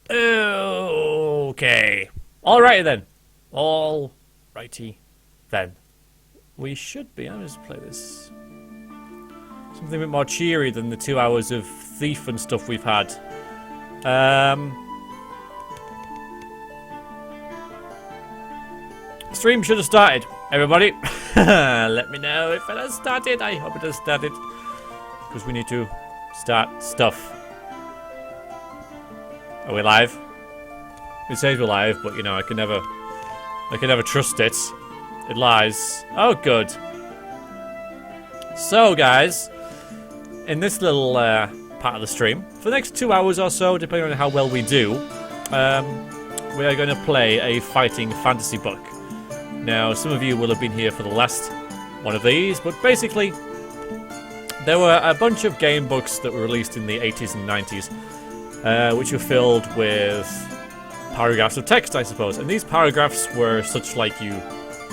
Okay. Alrighty then. Alrighty then. We should be. I'll just play this. Something a bit more cheery than the 2 hours of thief and stuff we've had. Stream should have started, everybody. Let me know if it has started. I hope it has started. Because we need to start stuff. Are we live? It says we're live, but you know, I can never trust it. It lies. Oh, good. So, guys, in this little part of the stream, for the next 2 hours or so, depending on how well we do, we are going to play a fighting fantasy book. Now, some of you will have been here for the last one of these, but basically, there were a bunch of game books that were released in the 80s and 90s, which were filled with paragraphs of text, I suppose. And these paragraphs were such like you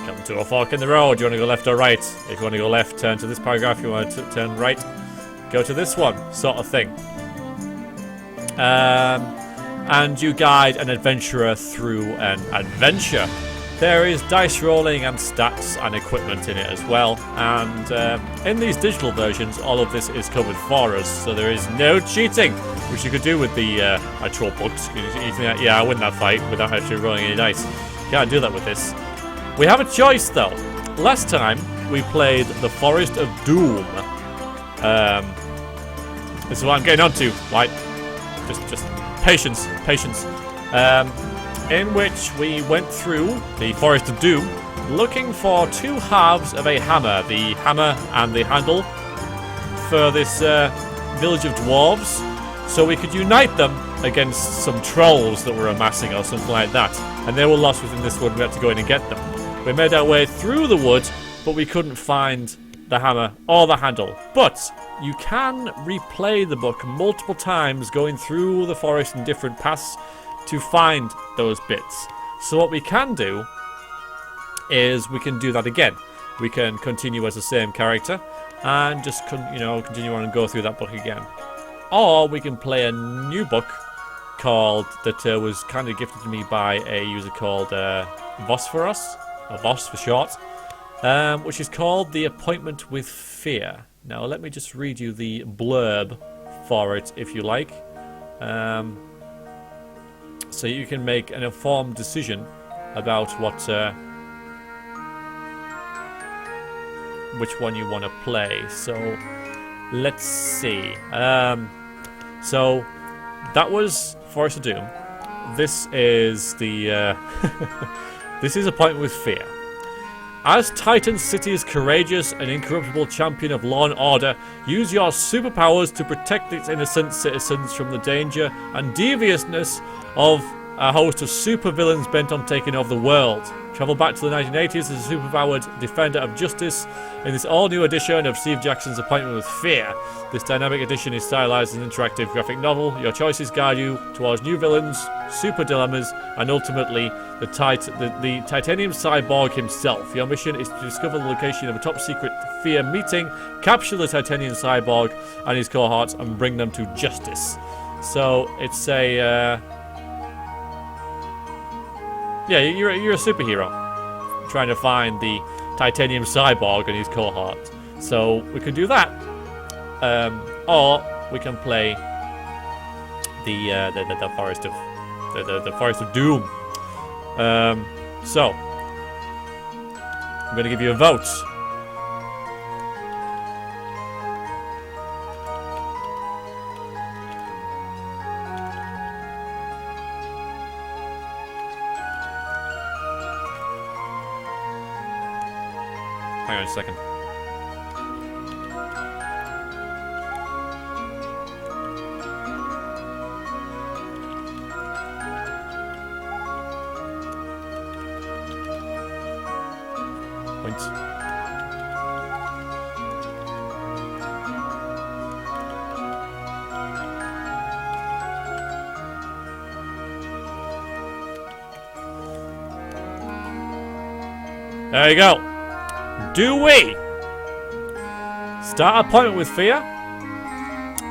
come to a fork in the road. You want to go left or right? If you want to go left, turn to this paragraph. If you want to turn right, go to this one, sort of thing. And you guide an adventurer through an adventure. There is dice rolling and stats and equipment in it as well. And in these digital versions, all of this is covered for us. So there is no cheating, which you could do with the actual books. You think, yeah, I win that fight without actually rolling any dice. You can't do that with this. We have a choice, though. Last time, we played The Forest of Doom. This is what I'm getting onto. Right? Just patience. In which we went through the Forest of Doom, looking for two halves of a hammer. The hammer and the handle for this village of dwarves. So we could unite them against some trolls that were amassing or something like that. And they were lost within this wood. We had to go in and get them. We made our way through the wood, but we couldn't find the hammer or the handle. But you can replay the book multiple times, going through the forest in different paths to find those bits. So what we can do is we can do that again. We can continue as the same character and just continue on and go through that book again. Or we can play a new book called that was kind of gifted to me by a user called Vosforos, or Voss for short, which is called The Appointment with Fear. Now let me just read you the blurb for it if you like. So you can make an informed decision about which one you want to play. So let's see. So that was Forest of Doom. This is the this is Appointment with Fear. As Titan City's courageous and incorruptible champion of law and order, use your superpowers to protect its innocent citizens from the danger and deviousness of a host of supervillains bent on taking over the world. Travel back to the 1980s as a superpowered defender of justice in this all-new edition of Steve Jackson's Appointment with Fear. This dynamic edition is stylized as an interactive graphic novel. Your choices guide you towards new villains, super dilemmas, and ultimately the titanium cyborg himself. Your mission is to discover the location of a top-secret Fear meeting, capture the titanium cyborg and his cohorts, and bring them to justice. So it's a yeah, you're a superhero trying to find the titanium cyborg and his cohort. So we can do that, or we can play the forest of the Forest of Doom. So I'm going to give you a vote. Hang on a second. Points. There you go. Do we start Appointment with Fear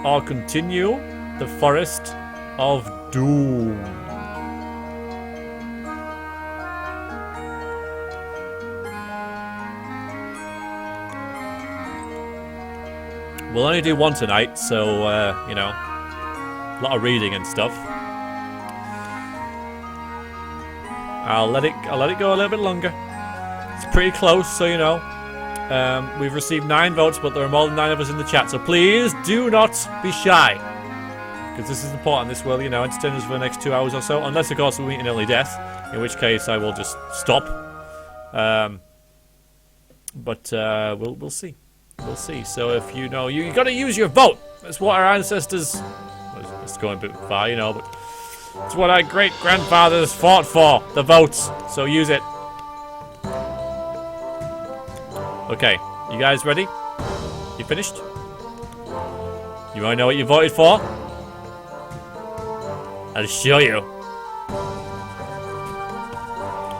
or continue the Forest of Doom. We'll only do one tonight, so, you know, a lot of reading and stuff. I'll let it go a little bit longer. It's pretty close, so you know. We've received 9 votes, but there are more than 9 of us in the chat, so please do not be shy. Because this is important. This will, you know, entertain us for the next 2 hours or so. Unless, of course, we meet an early death, in which case I will just stop. But we'll see. We'll see. So if you know, you got to use your vote. That's what our ancestors... It's going a bit far, you know, but... It's what our great-grandfathers fought for. The votes. So use it. Okay. You guys ready? You finished? You want to know what you voted for? I'll show you.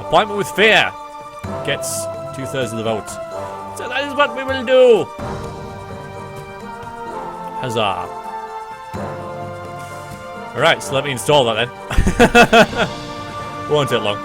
Appointment with fear gets 2/3 of the vote. So that is what we will do. Huzzah. Alright, so let me install that then. Won't take long.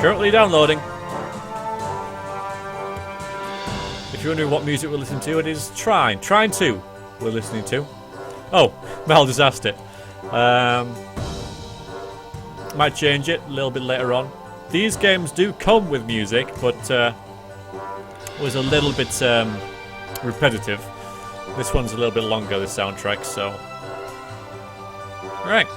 Currently downloading. If you're wondering what music we're listening to, it is Trine. Trine 2 we're listening to. Oh, Mel just asked it. Might change it a little bit later on. These games do come with music, but was a little bit repetitive. This one's a little bit longer, the soundtrack, so... Alright.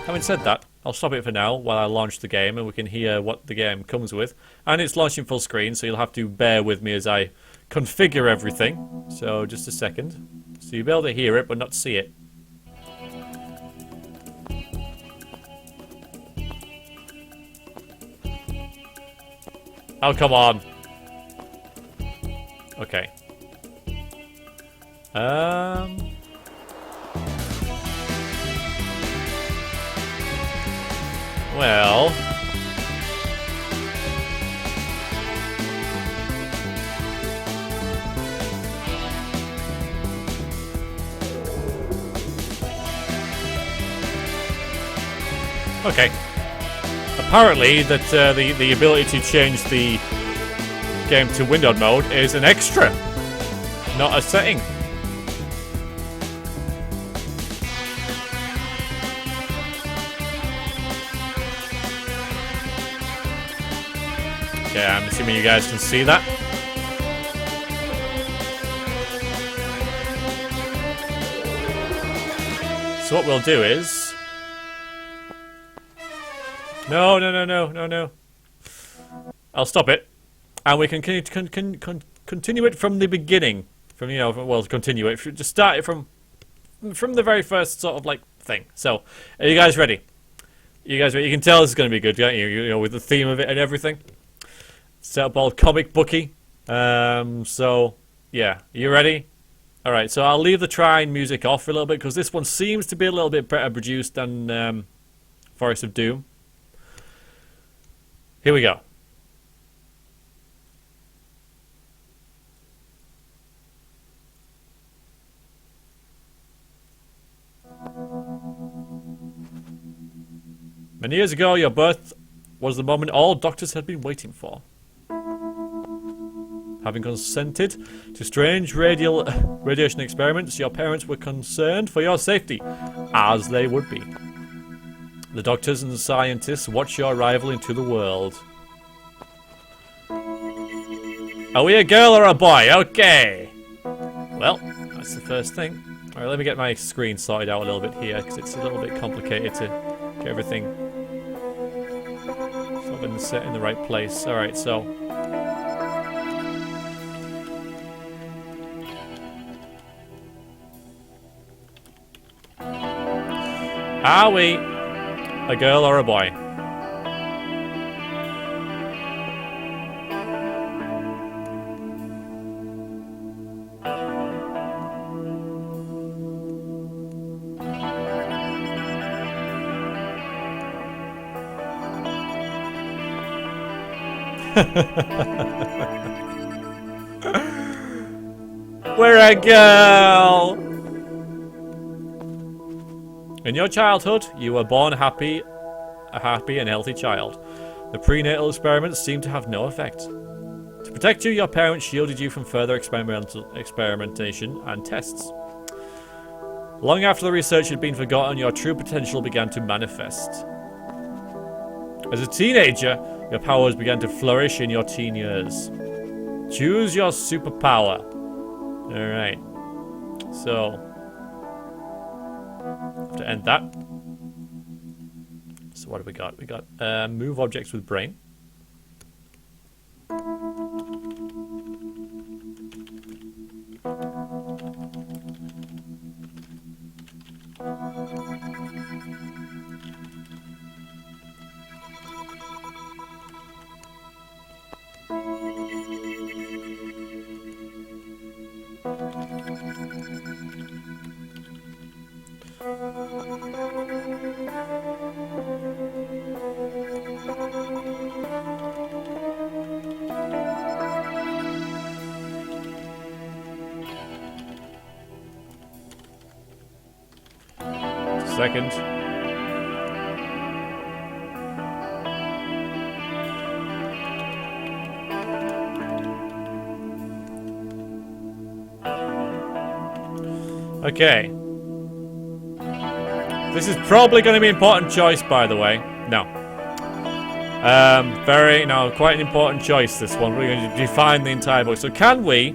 Having said that, I'll stop it for now while I launch the game and we can hear what the game comes with. And it's launching full screen, so you'll have to bear with me as I configure everything. So, just a second. So you'll be able to hear it, but not see it. Oh, come on. Okay. Well... Okay. Apparently that the ability to change the game to windowed mode is an extra, not a setting. Okay, I'm assuming you guys can see that. So what we'll do is... No. I'll stop it. And we can continue it from the beginning. From, you know, well, continue it. Just start it from the very first sort of, like, thing. So, are you guys ready? You guys ready? You can tell this is going to be good, can't you? You know, with the theme of it and everything. Set up all comic booky. So, yeah. You ready? Alright, so I'll leave the Trine music off for a little bit, because this one seems to be a little bit better produced than Forest of Doom. Here we go. Many years ago, your birth was the moment all doctors had been waiting for. Having consented to strange radiation experiments, your parents were concerned for your safety, as they would be. The doctors and scientists watch your arrival into the world. Are we a girl or a boy? Okay. Well, that's the first thing. Alright, let me get my screen sorted out a little bit here, because it's a little bit complicated to get everything sort of set in the right place. Alright, so... Are we a girl or a boy? We're a girl! In your childhood, you were born a happy and healthy child. The prenatal experiments seemed to have no effect. To protect you, your parents shielded you from further experimentation and tests. Long after the research had been forgotten, your true potential began to manifest. As a teenager, your powers began to flourish in your teen years. Choose your superpower. Alright. So, have to end that. So what do we got? We got move objects with brain. Second. Okay. This is probably going to be an important choice, by the way. No. Quite an important choice, this one. We're going to define the entire book. So can we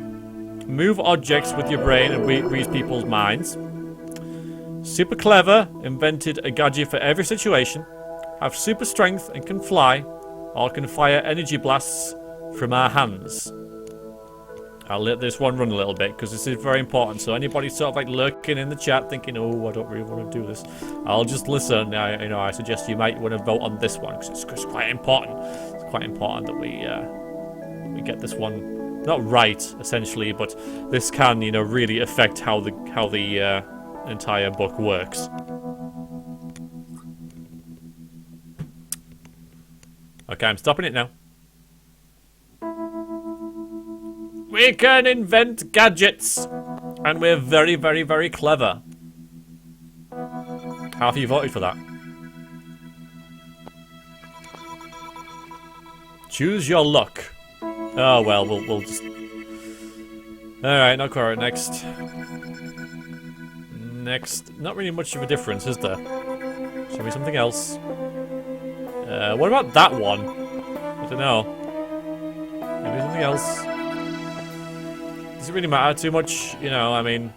move objects with your brain and read people's minds? Super clever, invented a gadget for every situation, have super strength and can fly, or can fire energy blasts from our hands. I'll let this one run a little bit because this is very important. So anybody sort of like lurking in the chat thinking, oh, I don't really want to do this, I'll just listen. I suggest you might want to vote on this one because it's quite important. It's quite important that we get this one not right, essentially, but this can, really affect how the entire book works. Okay, I'm stopping it now. We can invent gadgets, and we're very, very, very clever. How have you voted for that? Choose your luck. Oh well, we'll just. All right, not quite. Next. Not really much of a difference, is there? Show me something else. What about that one? I don't know. Maybe something else. Does it really matter too much? I mean,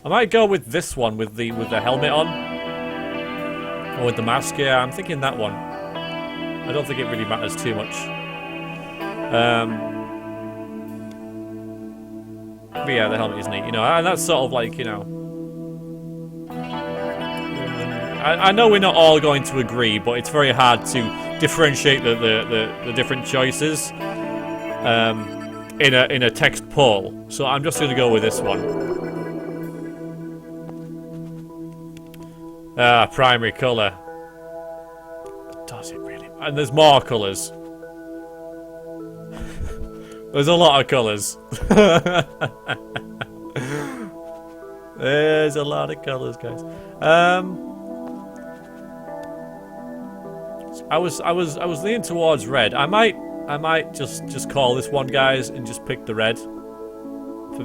I might go with this one with the helmet on, or with the mask. Yeah, I'm thinking that one. I don't think it really matters too much. But yeah, the helmet is neat, and that's sort of like, I know we're not all going to agree, but it's very hard to differentiate the different choices in a text poll. So I'm just going to go with this one. Primary color. Does it really? And there's more colors. There's a lot of colors. There's a lot of colors, guys. I was leaning towards red. I might just call this one, guys, and just pick the red. For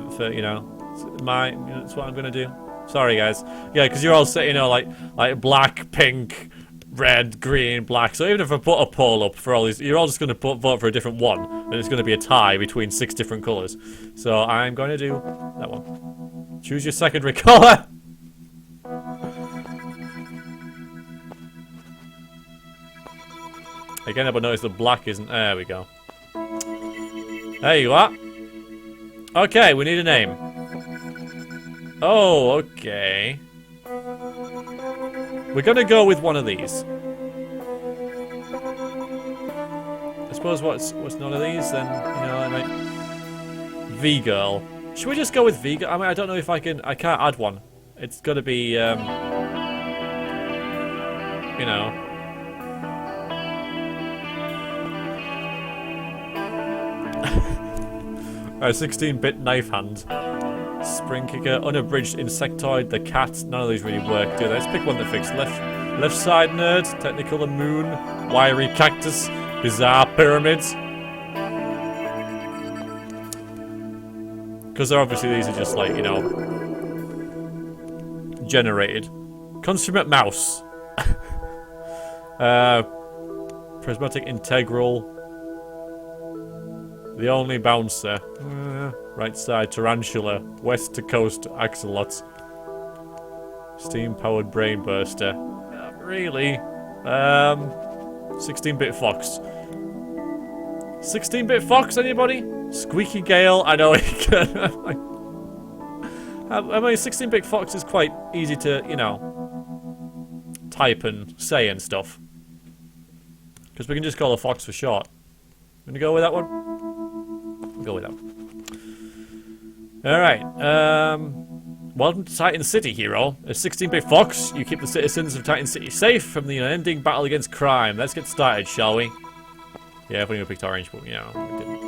that's what I'm gonna do. Sorry, guys. Yeah, because you're all saying, like black, pink, red, green, black. So even if I put a poll up for all these, you're all just gonna vote for a different one, and it's gonna be a tie between 6 different colors. So I'm going to do that one. Choose your secondary color. Again, I notice the black isn't. There we go. There you are. Okay, we need a name. Oh, okay. We're gonna go with one of these. I suppose what's none of these, then I might. V-girl. Should we just go with V-girl? I mean, I don't know if I can't add one. It's gotta be A 16-bit knife hand. Spring kicker, unabridged insectoid, the cat. None of these really work, do they? Let's pick one that fits. Left side nerd, technicolor moon, wiry cactus, bizarre pyramids. Because obviously these are just like, you know, generated. Consummate mouse. Prismatic integral. The only bouncer. Right side tarantula. West to coast axolotl. Steam powered brain burster. Really? 16-bit fox. 16-bit fox, anybody? Squeaky Gale, I know it can. I mean, 16-bit fox is quite easy to, you know, type and say and stuff. Because we can just call a fox for short. Gonna go with that one? We'll go with that one. Alright, welcome to Titan City, hero. As 16-bit fox, you keep the citizens of Titan City safe from the unending battle against crime. Let's get started, shall we? Yeah, I've only picked orange, but, you know, we didn't.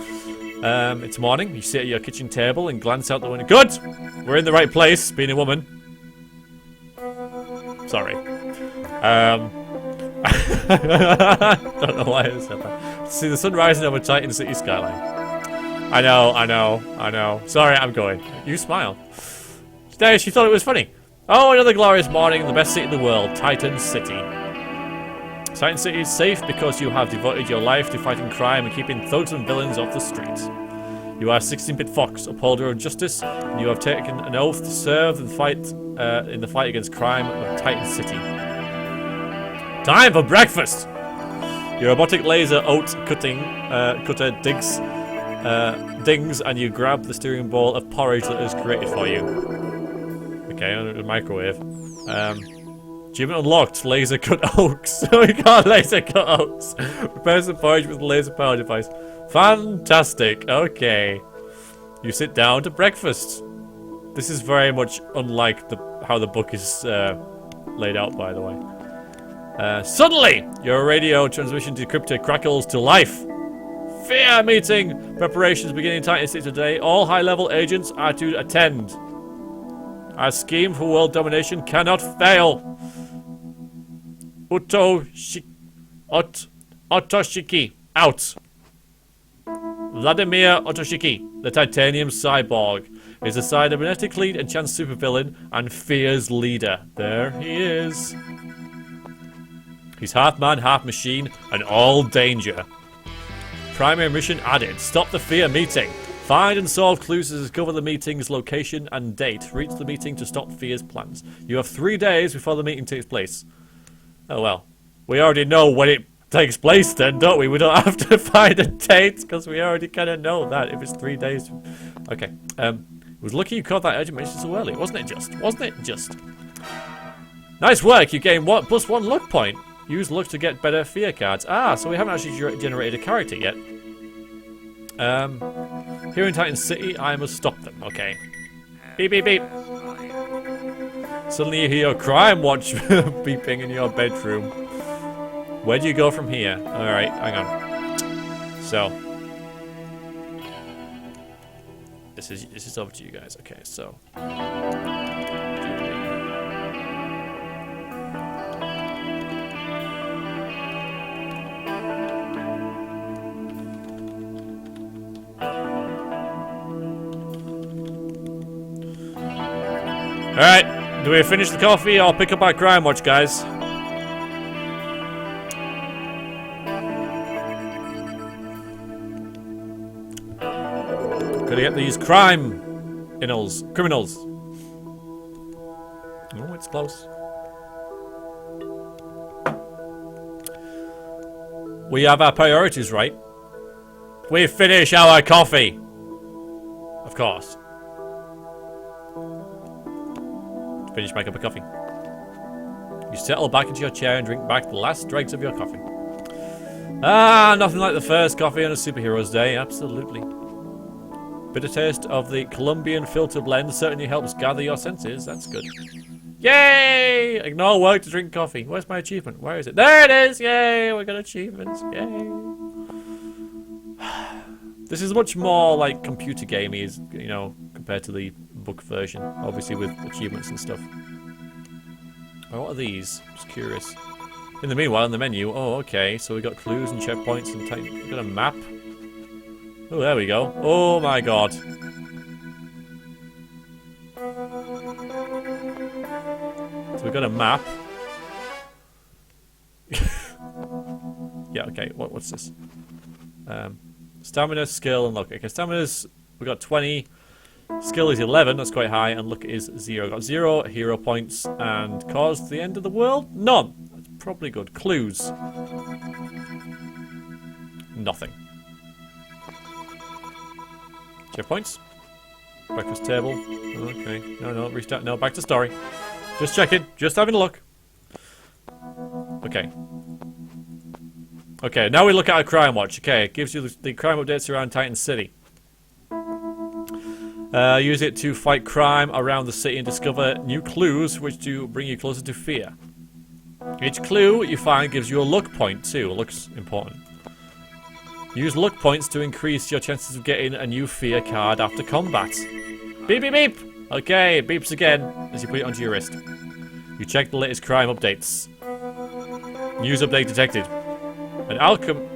It's morning. You sit at your kitchen table and glance out the window. Good! We're in the right place, being a woman. Sorry. Don't know why I said that. See the sun rising over Titan City skyline. I know. Sorry, I'm going. You smile. There, she thought it was funny. Oh, another glorious morning in the best city in the world, Titan City. Titan City is safe because you have devoted your life to fighting crime and keeping thugs and villains off the streets. You are 16-bit fox, upholder of justice, and you have taken an oath to serve and fight in the fight against crime of Titan City. Time for breakfast! Your robotic laser oat cutter dings, and you grab the steering ball of porridge that is created for you. Okay, under the microwave. Achievement unlocked, laser cut oaks. We got laser cut oaks. Prepare some porridge with a laser power device. Fantastic. Okay. You sit down to breakfast. This is very much unlike how the book is laid out, by the way. Suddenly, your radio transmission decryptor crackles to life. Fear meeting! Preparations beginning in Titan City today. All high-level agents are to attend. Our scheme for world domination cannot fail. Otoshiki, out. Vladimir Otoshiki, the titanium cyborg, is a cybernetically enhanced supervillain and Fear's leader. There he is. He's half man, half machine, and all danger. Primary mission added. Stop the Fear meeting. Find and solve clues to discover the meeting's location and date. Reach the meeting to stop Fear's plans. You have 3 days before the meeting takes place. Oh well. We already know when it takes place then, don't we? We don't have to find a date, because we already kind of know that if it's 3 days. Okay. It was lucky you caught that urgent mission so early, wasn't it just? Wasn't it just? Nice work. You gained +1 luck point. Use luck to get better Fear cards. Ah, so we haven't actually generated a character yet. Here in Titan City, I must stop them. Okay. Beep, beep, beep. Suddenly you hear your crime watch beeping in your bedroom. Where do you go from here? Alright, hang on. So. This is over to you guys. Okay, so. Alright, do we finish the coffee? I'll pick up our crime watch, guys. Gotta get these criminals. Oh, it's close. We have our priorities right. We finish our coffee. Of course. Finish my cup of coffee. You settle back into your chair and drink back the last dregs of your coffee. Ah, nothing like the first coffee on a superhero's day. Absolutely. Bitter taste of the Colombian filter blend certainly helps gather your senses. That's good. Yay! Ignore work to drink coffee. Where's my achievement? Where is it? There it is! Yay! We got achievements. Yay! This is much more like computer gamey, you know, compared to the book version, obviously with achievements and stuff. Oh, what are these? Just curious. In the meanwhile, in the menu, oh, okay, so we got clues and checkpoints and we got a map. Oh, there we go. Oh my god. So we got a map. Yeah, okay, what's this? Stamina, skill, and luck. Okay, stamina's, we got 20. Skill is 11, that's quite high, and luck is 0. Got 0 hero points, and caused the end of the world? None. That's probably good. Clues. Nothing. Checkpoints. Breakfast table. Okay. No, restart. No, back to story. Just checking. Just having a look. Okay. Okay, now we look at our crime watch. Okay, it gives you the crime updates around Titan City. Use it to fight crime around the city and discover new clues which do bring you closer to fear. Each clue you find gives you a luck point too. Luck's important. Use luck points to increase your chances of getting a new fear card after combat. Beep beep beep! Okay, it beeps again as you put it onto your wrist. You check the latest crime updates. News update detected.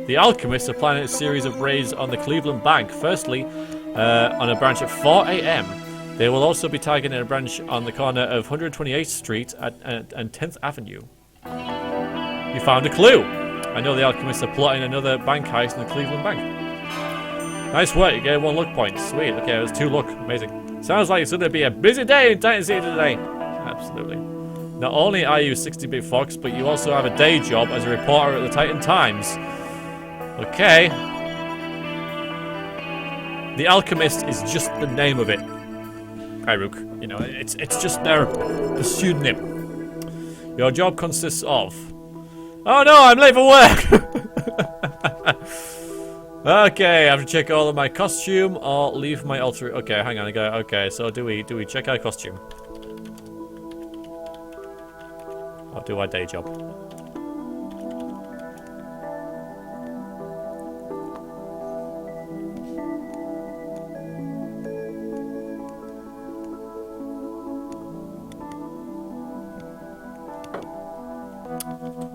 The Alchemists are planning a series of raids on the Cleveland Bank. Firstly, on a branch at 4 AM. They will also be targeting a branch on the corner of 128th Street and 10th Avenue. You found a clue. I know the Alchemists are plotting another bank heist in the Cleveland Bank. Nice work, you get 1 luck point. Sweet, okay, there's 2 luck. Amazing. Sounds like it's going to be a busy day in Titan City today. Absolutely. Not only are you 60-bit Fox, but you also have a day job as a reporter at the Titan Times. Okay. The Alchemist is just the name of it. Hyrook. You know, it's just the pseudonym. Your job consists of... Oh no, I'm late for work! Okay, I have to check all of my costume or leave my alter... Okay, hang on, okay, so do we check our costume? Or do our day job?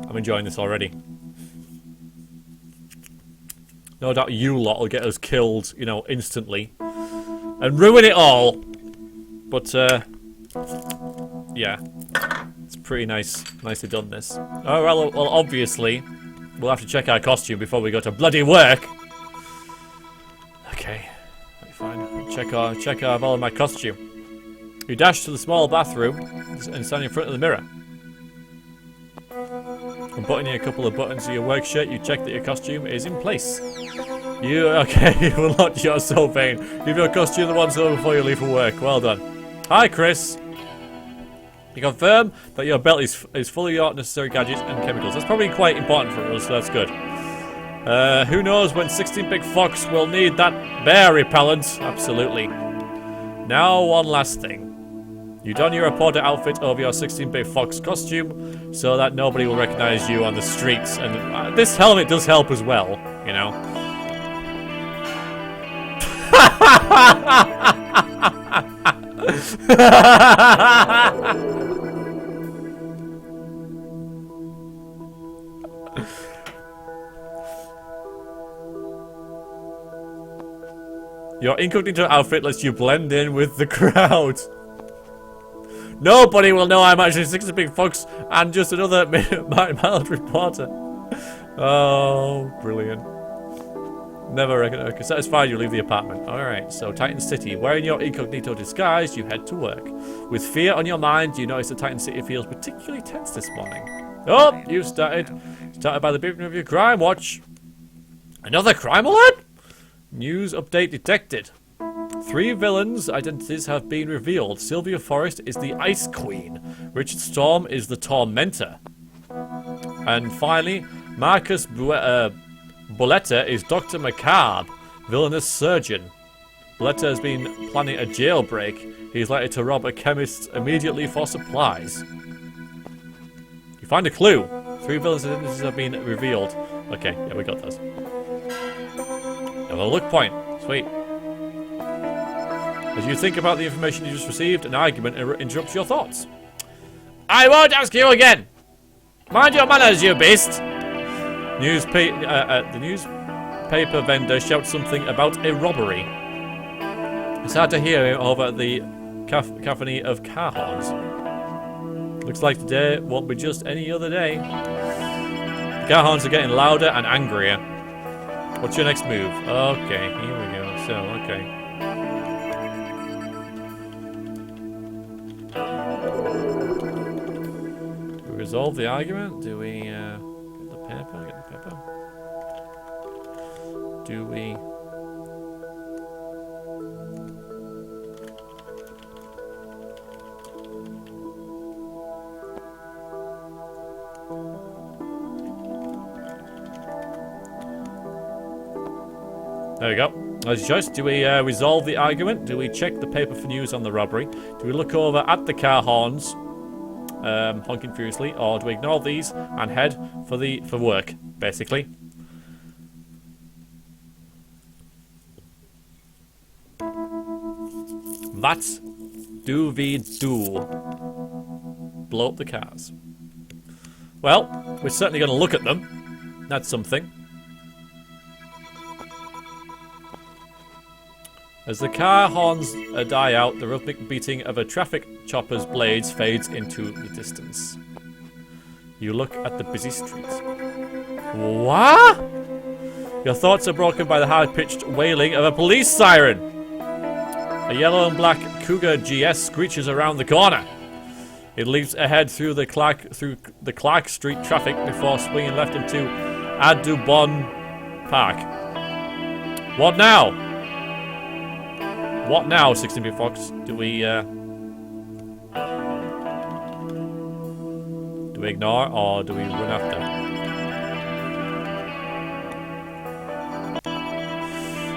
I'm enjoying this already. No doubt you lot will get us killed, you know, instantly. And ruin it all! But, yeah. It's pretty nicely done, this. Oh, well, obviously, we'll have to check our costume before we go to bloody work! Okay. Fine. Check all of my costume. You dash to the small bathroom and stand in front of the mirror. Unbuttoning a couple of buttons of your work shirt, you check that your costume is in place. You unlock your soul vein. Give your costume the once over before you leave for work. Well done. Hi, Chris. You confirm that your belt is full of your necessary gadgets and chemicals. That's probably quite important for us, so that's good. Who knows when 16-bit Fox will need that bear repellent? Absolutely. Now, one last thing. You don your reporter outfit over your 16-bit Fox costume so that nobody will recognize you on the streets. And this helmet does help as well, you know. Your incognito outfit lets you blend in with the crowd. Nobody will know I'm actually 16-bit Fox and just another mild reporter. Oh, brilliant. Never reckon. Okay, satisfied, you leave the apartment. Alright, so Titan City. Wearing your incognito disguise, you head to work. With fear on your mind, you notice that Titan City feels particularly tense this morning. Oh, you started by the beeping of your crime watch. Another crime alert? News update detected. 3 villains' identities have been revealed. Sylvia Forrest is the Ice Queen. Richard Storm is the Tormentor. And finally, Marcus Boletta is Dr. Macabre, villainous surgeon. Boletta has been planning a jailbreak. He is likely to rob a chemist immediately for supplies. You find a clue. 3 villains' identities have been revealed. Okay, yeah, we got those. Another look point. Sweet. As you think about the information you just received, an argument interrupts your thoughts. I won't ask you again! Mind your manners, you beast! The newspaper vendor shouts something about a robbery. It's hard to hear over the cacophony of car horns. Looks like today won't be just any other day. The car horns are getting louder and angrier. What's your next move? Okay, here we go. So, okay. Do we resolve the argument? Do we get the paper? Get the paper? Do we... There we go. As your choice. Do we resolve the argument? Do we check the paper for news on the robbery? Do we look over at the car horns, honking furiously, or do we ignore these and head for work, basically? What do we do? Blow up the cars. Well, we're certainly going to look at them. That's something. As the car horns die out, the rhythmic beating of a traffic chopper's blades fades into the distance. You look at the busy streets. What? Your thoughts are broken by the high-pitched wailing of a police siren. A yellow and black Cougar GS screeches around the corner. It leaps ahead through the Clark Street traffic before swinging left into Audubon Park. What now? What now, 16-bit Fox? Do we ignore or do we run after?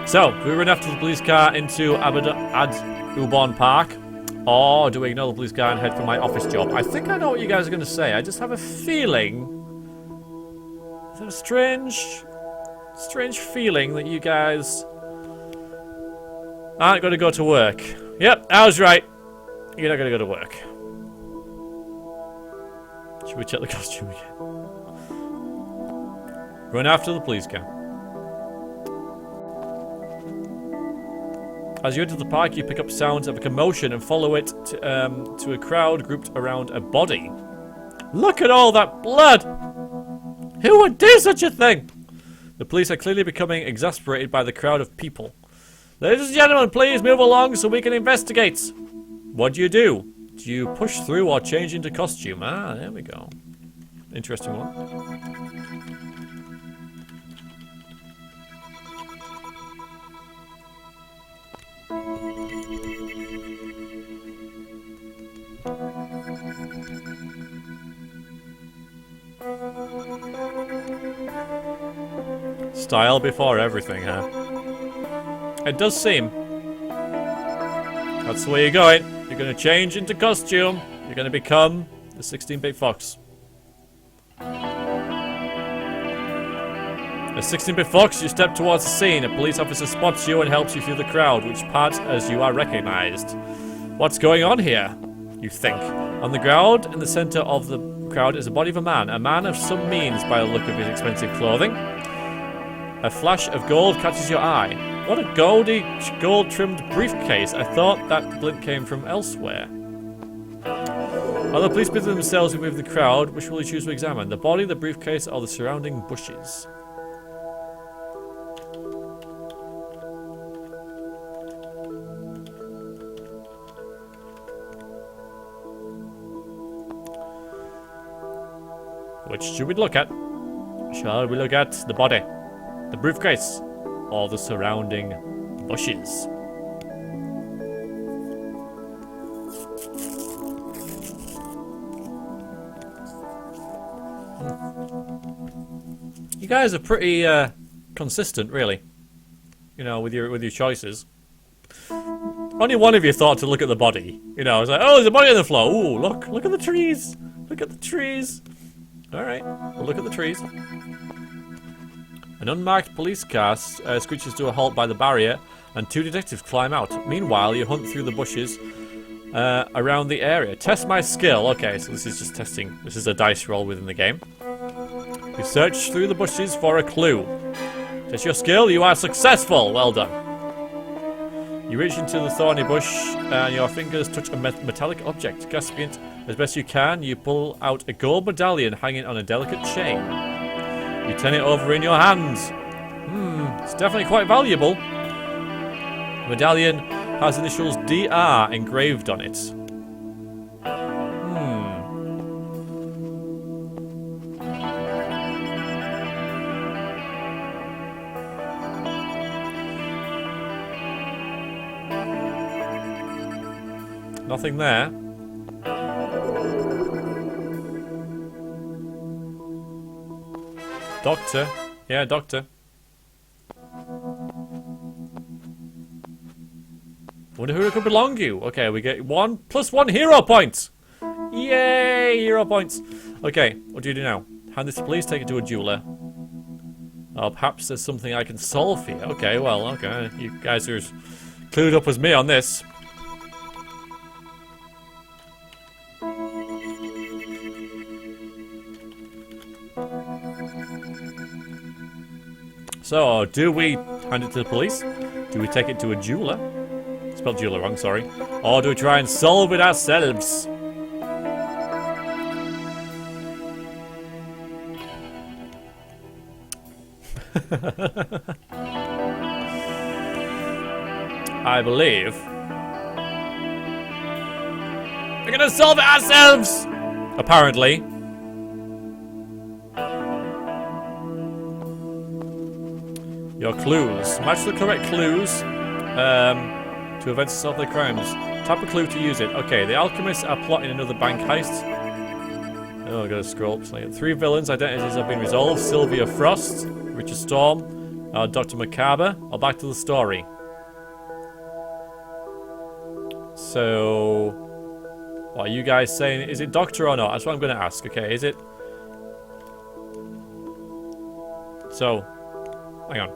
So, do we run after the police car into Audubon Park, or do we ignore the police car and head for my office job? I think I know what you guys are going to say. I just have a feeling, a strange feeling that you guys aren't going to go to work. Yep, I was right. You're not going to go to work. Should we check the costume again? Run after the police car. As you enter the park, you pick up sounds of a commotion and follow it to a crowd grouped around a body. Look at all that blood! Who would do such a thing? The police are clearly becoming exasperated by the crowd of people. Ladies and gentlemen, please move along so we can investigate. What do? Do you push through or change into costume? Ah, there we go. Interesting one. Style before everything, huh? It does seem. That's the way you're going. You're going to change into costume. You're going to become the 16-bit Fox. As 16-bit Fox, you step towards the scene. A police officer spots you and helps you through the crowd, which parts as you are recognized. What's going on here? You think. On the ground, in the center of the crowd, is the body of a man of some means by the look of his expensive clothing. A flash of gold catches your eye. What a gold-trimmed briefcase. I thought that glint came from elsewhere. Other police busy themselves with the crowd. Which will you choose to examine? The body, the briefcase, or the surrounding bushes? Which should we look at? Shall we look at the body, the briefcase, or the surrounding bushes? You guys are pretty consistent, really. You know, with your choices. Only one of you thought to look at the body. You know, it's like, oh, there's a body on the floor. Ooh, look at the trees. Look at the trees. All right, we'll look at the trees. An unmarked police car screeches to a halt by the barrier, and 2 detectives climb out. Meanwhile, you hunt through the bushes around the area. Test my skill. Okay, so this is just testing. This is a dice roll within the game. You search through the bushes for a clue. Test your skill. You are successful. Well done. You reach into the thorny bush, and your fingers touch a metallic object. Grasping it as best you can, you pull out a gold medallion hanging on a delicate chain. You turn it over in your hands. It's definitely quite valuable. The medallion has initials DR engraved on it. Nothing there. Doctor. Yeah, doctor. Wonder who it could belong to. Okay, we get 1 + 1 hero point. Yay, hero points. Okay, what do you do now? Hand this to police, take it to a jeweler. Oh, perhaps there's something I can solve here. Okay, well, okay. You guys are as clued up as me on this. So, do we hand it to the police? Do we take it to a jeweler? Spelled jeweler wrong, sorry. Or do we try and solve it ourselves? I believe we're gonna solve it ourselves! Apparently. Your clues. Match the correct clues to events to solve their crimes. Tap a clue to use it. Okay, the alchemists are plotting another bank heist. Oh, I gotta scroll. 3 villains' identities have been resolved. Sylvia Frost, Richard Storm, Dr. Macabre. Or back to the story. So, what are you guys saying? Is it Doctor or not? That's what I'm gonna ask. Okay, is it? So, hang on.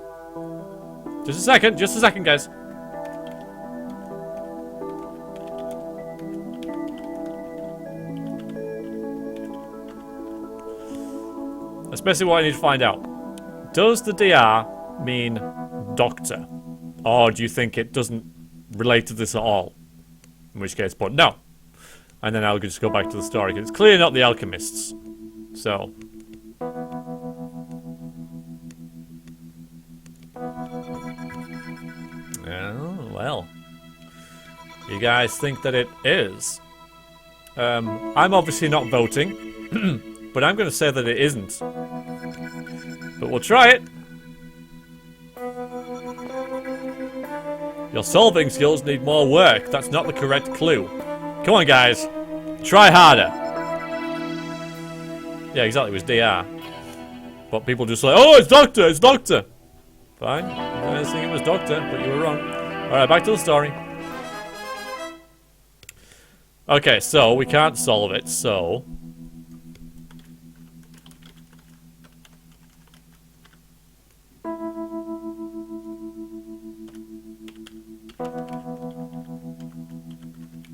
Just a second, guys. That's basically what I need to find out. Does the DR mean doctor? Or do you think it doesn't relate to this at all? In which case, but no. And then I'll just go back to the story, because it's clearly not the alchemists. So. Oh, well. You guys think that it is? I'm obviously not voting. But I'm going to say that it isn't. But we'll try it. Your solving skills need more work. That's not the correct clue. Come on, guys. Try harder. Yeah, exactly. It was DR. But people just like, oh, it's Doctor. It's Doctor. Fine. I didn't think it was Doctor, but you were wrong. Alright, back to the story. Okay, so we can't solve it, so...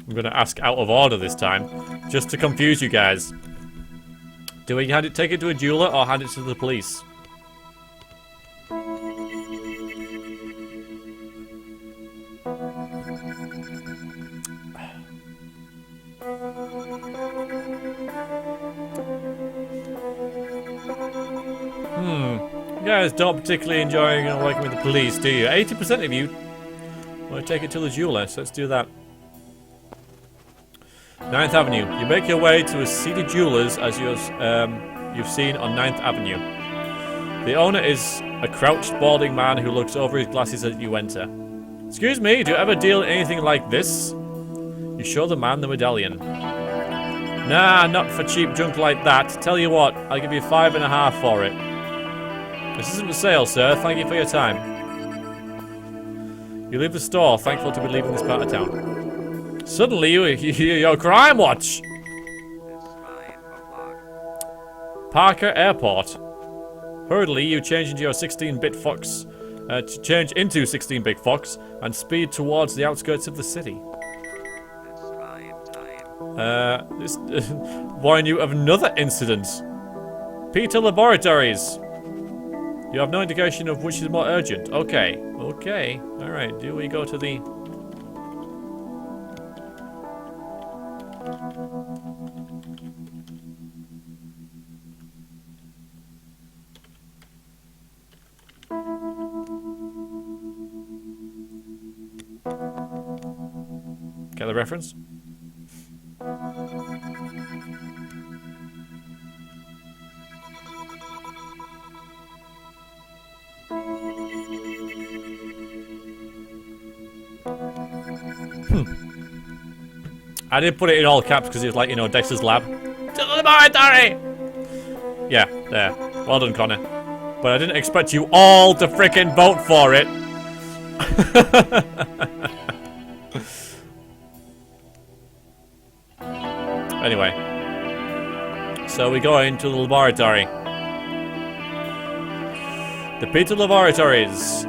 I'm gonna ask out of order this time, just to confuse you guys. Do we take it to a jeweler or hand it to the police? You guys don't particularly enjoy working with the police, do you? 80% of you want to take it to the jeweler, so let's do that. 9th Avenue. You make your way to a seated jeweler's as you've seen on 9th Avenue. The owner is a crouched, balding man who looks over his glasses as you enter. Excuse me, do you ever deal in anything like this? You show the man the medallion. Nah, not for cheap junk like that. Tell you what, I'll give you 5.5 for it. This isn't for sale, sir. Thank you for your time. You leave the store, thankful to be leaving this part of town. Suddenly, your crime watch. Parker Airport. Hurriedly, you change into your 16-bit fox. To change into 16-bit fox and speed towards the outskirts of the city. This warn you of another incident. Peter Laboratories. You have no indication of which is more urgent. Okay. Okay. Alright, do we go to the... Get the reference? I did put it in all caps because it was like, you know, Dexter's lab. To the laboratory! Yeah, there. Well done, Connor. But I didn't expect you all to frickin' vote for it. Anyway. So we go into the laboratory. The Peter Laboratories.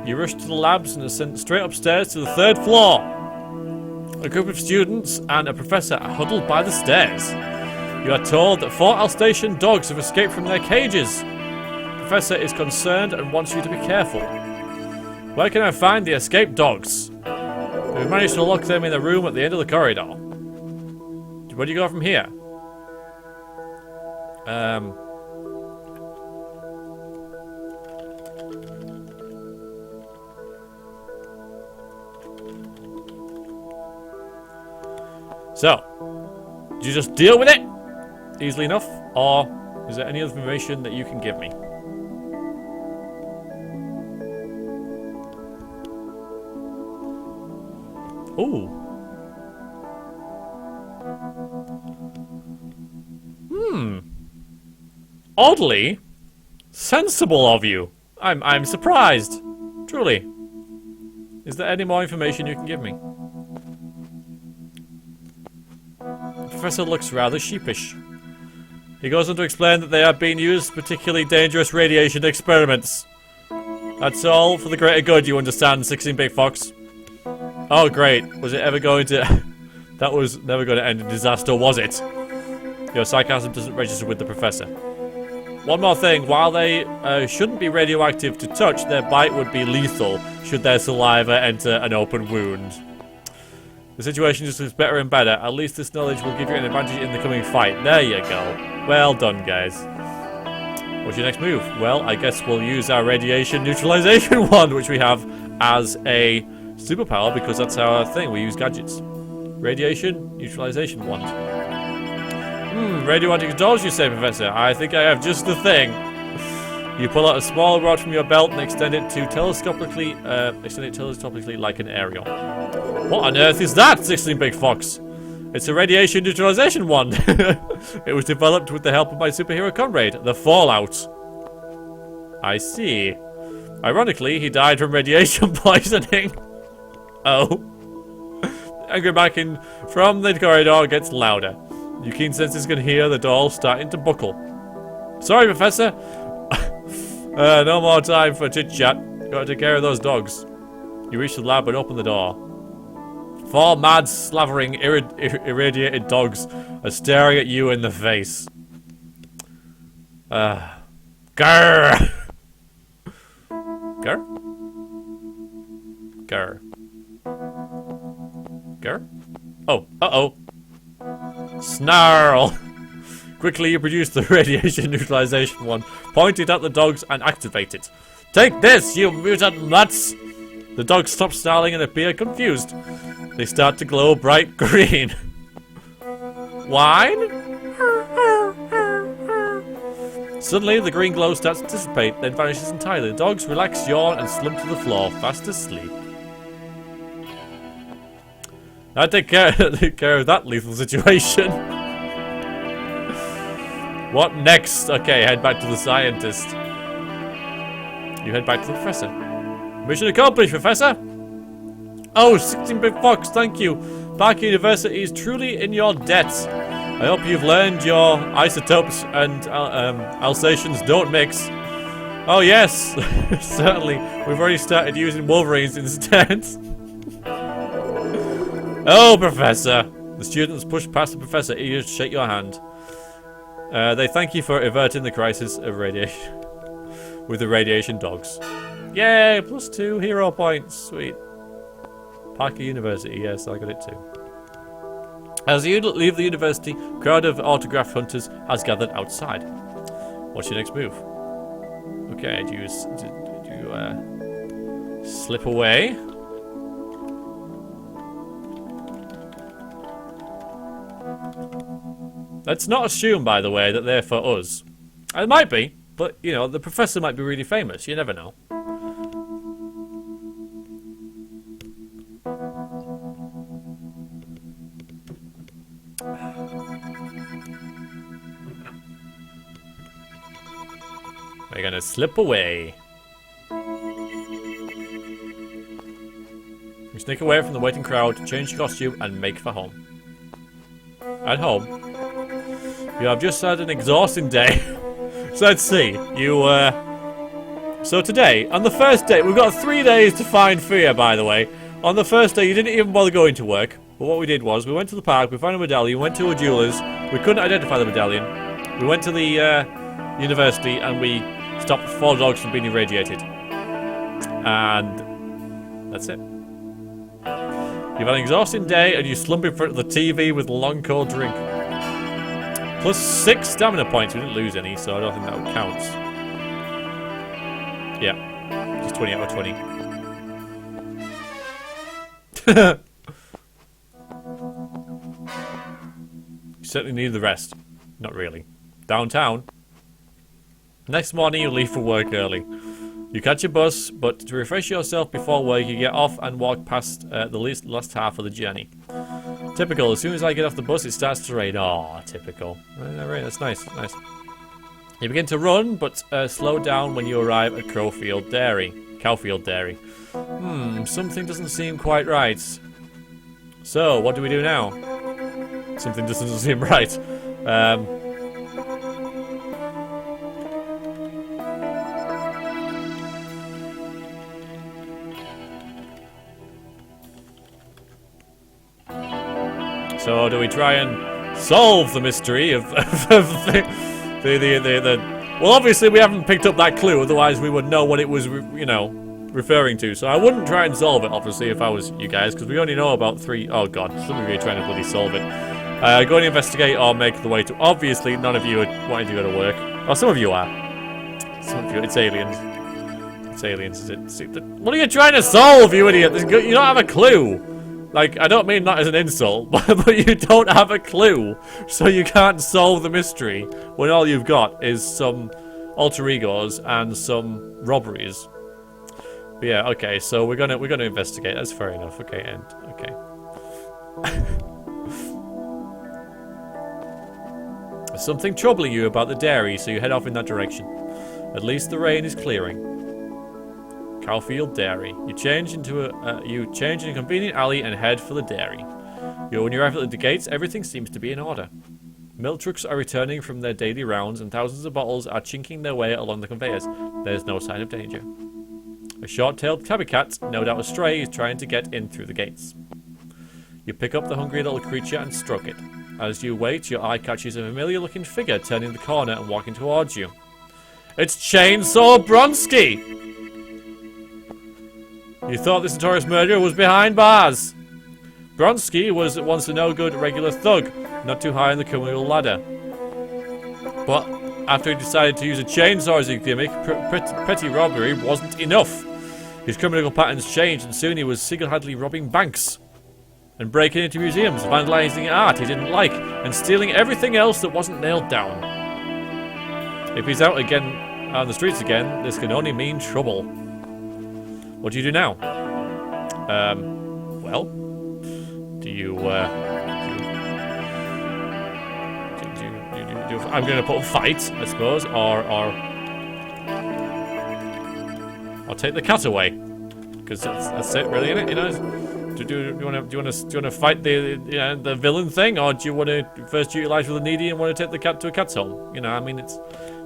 You rush to the labs and are sent straight upstairs to the 3rd floor. A group of students and a professor are huddled by the stairs. You are told that 4 Alsatian dogs have escaped from their cages. The professor is concerned and wants you to be careful. Where can I find the escaped dogs? We've managed to lock them in a room at the end of the corridor. Where do you go from here? So, do you just deal with it easily enough, or is there any other information that you can give me? Ooh. Oddly sensible of you. I'm surprised. Truly. Is there any more information you can give me? The professor looks rather sheepish. He goes on to explain that they are being used for particularly dangerous radiation experiments. That's all for the greater good, you understand, 16-bit fox. Oh great, was it ever going to... That was never going to end in disaster, was it? Your sarcasm doesn't register with the professor. One more thing, while they shouldn't be radioactive to touch, their bite would be lethal should their saliva enter an open wound. The situation just gets better and better. At least this knowledge will give you an advantage in the coming fight. There you go. Well done, guys. What's your next move? Well, I guess we'll use our radiation neutralization wand, which we have as a superpower because that's our thing. We use gadgets. Radiation neutralization wand. Radioactive dolls, you say, Professor? I think I have just the thing. You pull out a small rod from your belt and extend it telescopically like an aerial. What on earth is that, 16-bit fox? It's a radiation neutralization wand. It was developed with the help of my superhero comrade, the Fallout. I see. Ironically, he died from radiation poisoning. Oh. Angry backing from the corridor gets louder. Your keen senses can hear the doll starting to buckle. Sorry, Professor. No more time for chit-chat. Gotta take care of those dogs. You reach the lab and open the door. 4 mad, slavering, irradiated dogs are staring at you in the face. Grr! Grr? Grr. Grr? Oh, uh-oh. Snarl! Quickly you produce the radiation neutralization wand, point it at the dogs and activate it. Take this, you mutant nuts! The dogs stop snarling and appear confused. They start to glow bright green. Wine? Suddenly the green glow starts to dissipate, then vanishes entirely. The dogs relax, yawn, and slump to the floor, fast asleep. I take care of that lethal situation. What next? Okay, head back to the scientist. You head back to the professor. Mission accomplished, Professor! Oh, 16-bit fox, thank you. Parker University is truly in your debt. I hope you've learned your isotopes and Alsatians don't mix. Oh yes, certainly. We've already started using Wolverines instead. Oh, Professor. The students push past the professor, eager to shake your hand. They thank you for averting the crisis of radiation with the radiation dogs. Yay, +2 hero points. Sweet. Parker University, yes, I got it too. As you leave the university, a crowd of autograph hunters has gathered outside. What's your next move? Okay, do you slip away? Let's not assume, by the way, that they're for us. It might be, but, you know, the professor might be really famous. You never know. We're gonna slip away. You sneak away from the waiting crowd, change your costume, and make for home. At home, you have just had an exhausting day. So let's see. So today, on the first day, we've got 3 days to find Fia, by the way. On the first day, you didn't even bother going to work. But what we did was, we went to the park, we found a medallion, went to a jeweler's. We couldn't identify the medallion. We went to the university, and we stopped 4 dogs from being irradiated. And that's it. You've had an exhausting day, and you slump in front of the TV with a long cold drink. +6 stamina points. We didn't lose any, so I don't think that counts. Yeah, just 20 out of 20. You certainly need the rest. Not really. Downtown. Next morning, you leave for work early. You catch a bus, but to refresh yourself before work, you get off and walk past the last half of the journey. Typical. As soon as I get off the bus, it starts to rain. Aw, typical. Right, that's nice. Nice. You begin to run, but slow down when you arrive at Cowfield Dairy. Something doesn't seem quite right. So, what do we do now? Something doesn't seem right. So do we try and solve the mystery of the well, obviously we haven't picked up that clue, otherwise we would know what it was, you know, referring to. So I wouldn't try and solve it, obviously, if I was you guys, because we only know about 3. Oh god, some of you are trying to bloody solve it. Go and investigate or make the way to. Obviously, none of you are wanting to go to work. Oh, some of you are. Some of you. It's aliens. It's aliens. Is it? What are you trying to solve, you idiot? You don't have a clue. Like, I don't mean that as an insult, but you don't have a clue, so you can't solve the mystery when all you've got is some alter egos and some robberies. But yeah, okay, so we're gonna investigate. That's fair enough. Okay, and okay. There's something troubling you about the dairy, so you head off in that direction. At least the rain is clearing. Cowfield Dairy. You change in a convenient alley and head for the dairy. When you arrive at the gates, everything seems to be in order. Milk trucks are returning from their daily rounds, and thousands of bottles are chinking their way along the conveyors. There's no sign of danger. A short-tailed tabby cat, no doubt a stray, is trying to get in through the gates. You pick up the hungry little creature and stroke it. As you wait, your eye catches a familiar-looking figure turning the corner and walking towards you. It's Chainsaw Bronski! You thought this notorious murderer was behind bars. Bronski was once a no-good regular thug, not too high on the criminal ladder. But after he decided to use a chainsaw as a gimmick, petty robbery wasn't enough. His criminal patterns changed, and soon he was single-handedly robbing banks and breaking into museums, vandalizing art he didn't like, and stealing everything else that wasn't nailed down. If he's out again on the streets again, this can only mean trouble. What do you do now? Well, do you, I'm going to put a fight, I suppose, or I'll take the cat away, because that's it, really, isn't it? You know, do you want to fight the villain thing, or do you want to first utilize with the needy and want to take the cat to a cat's home? You know, I mean, it's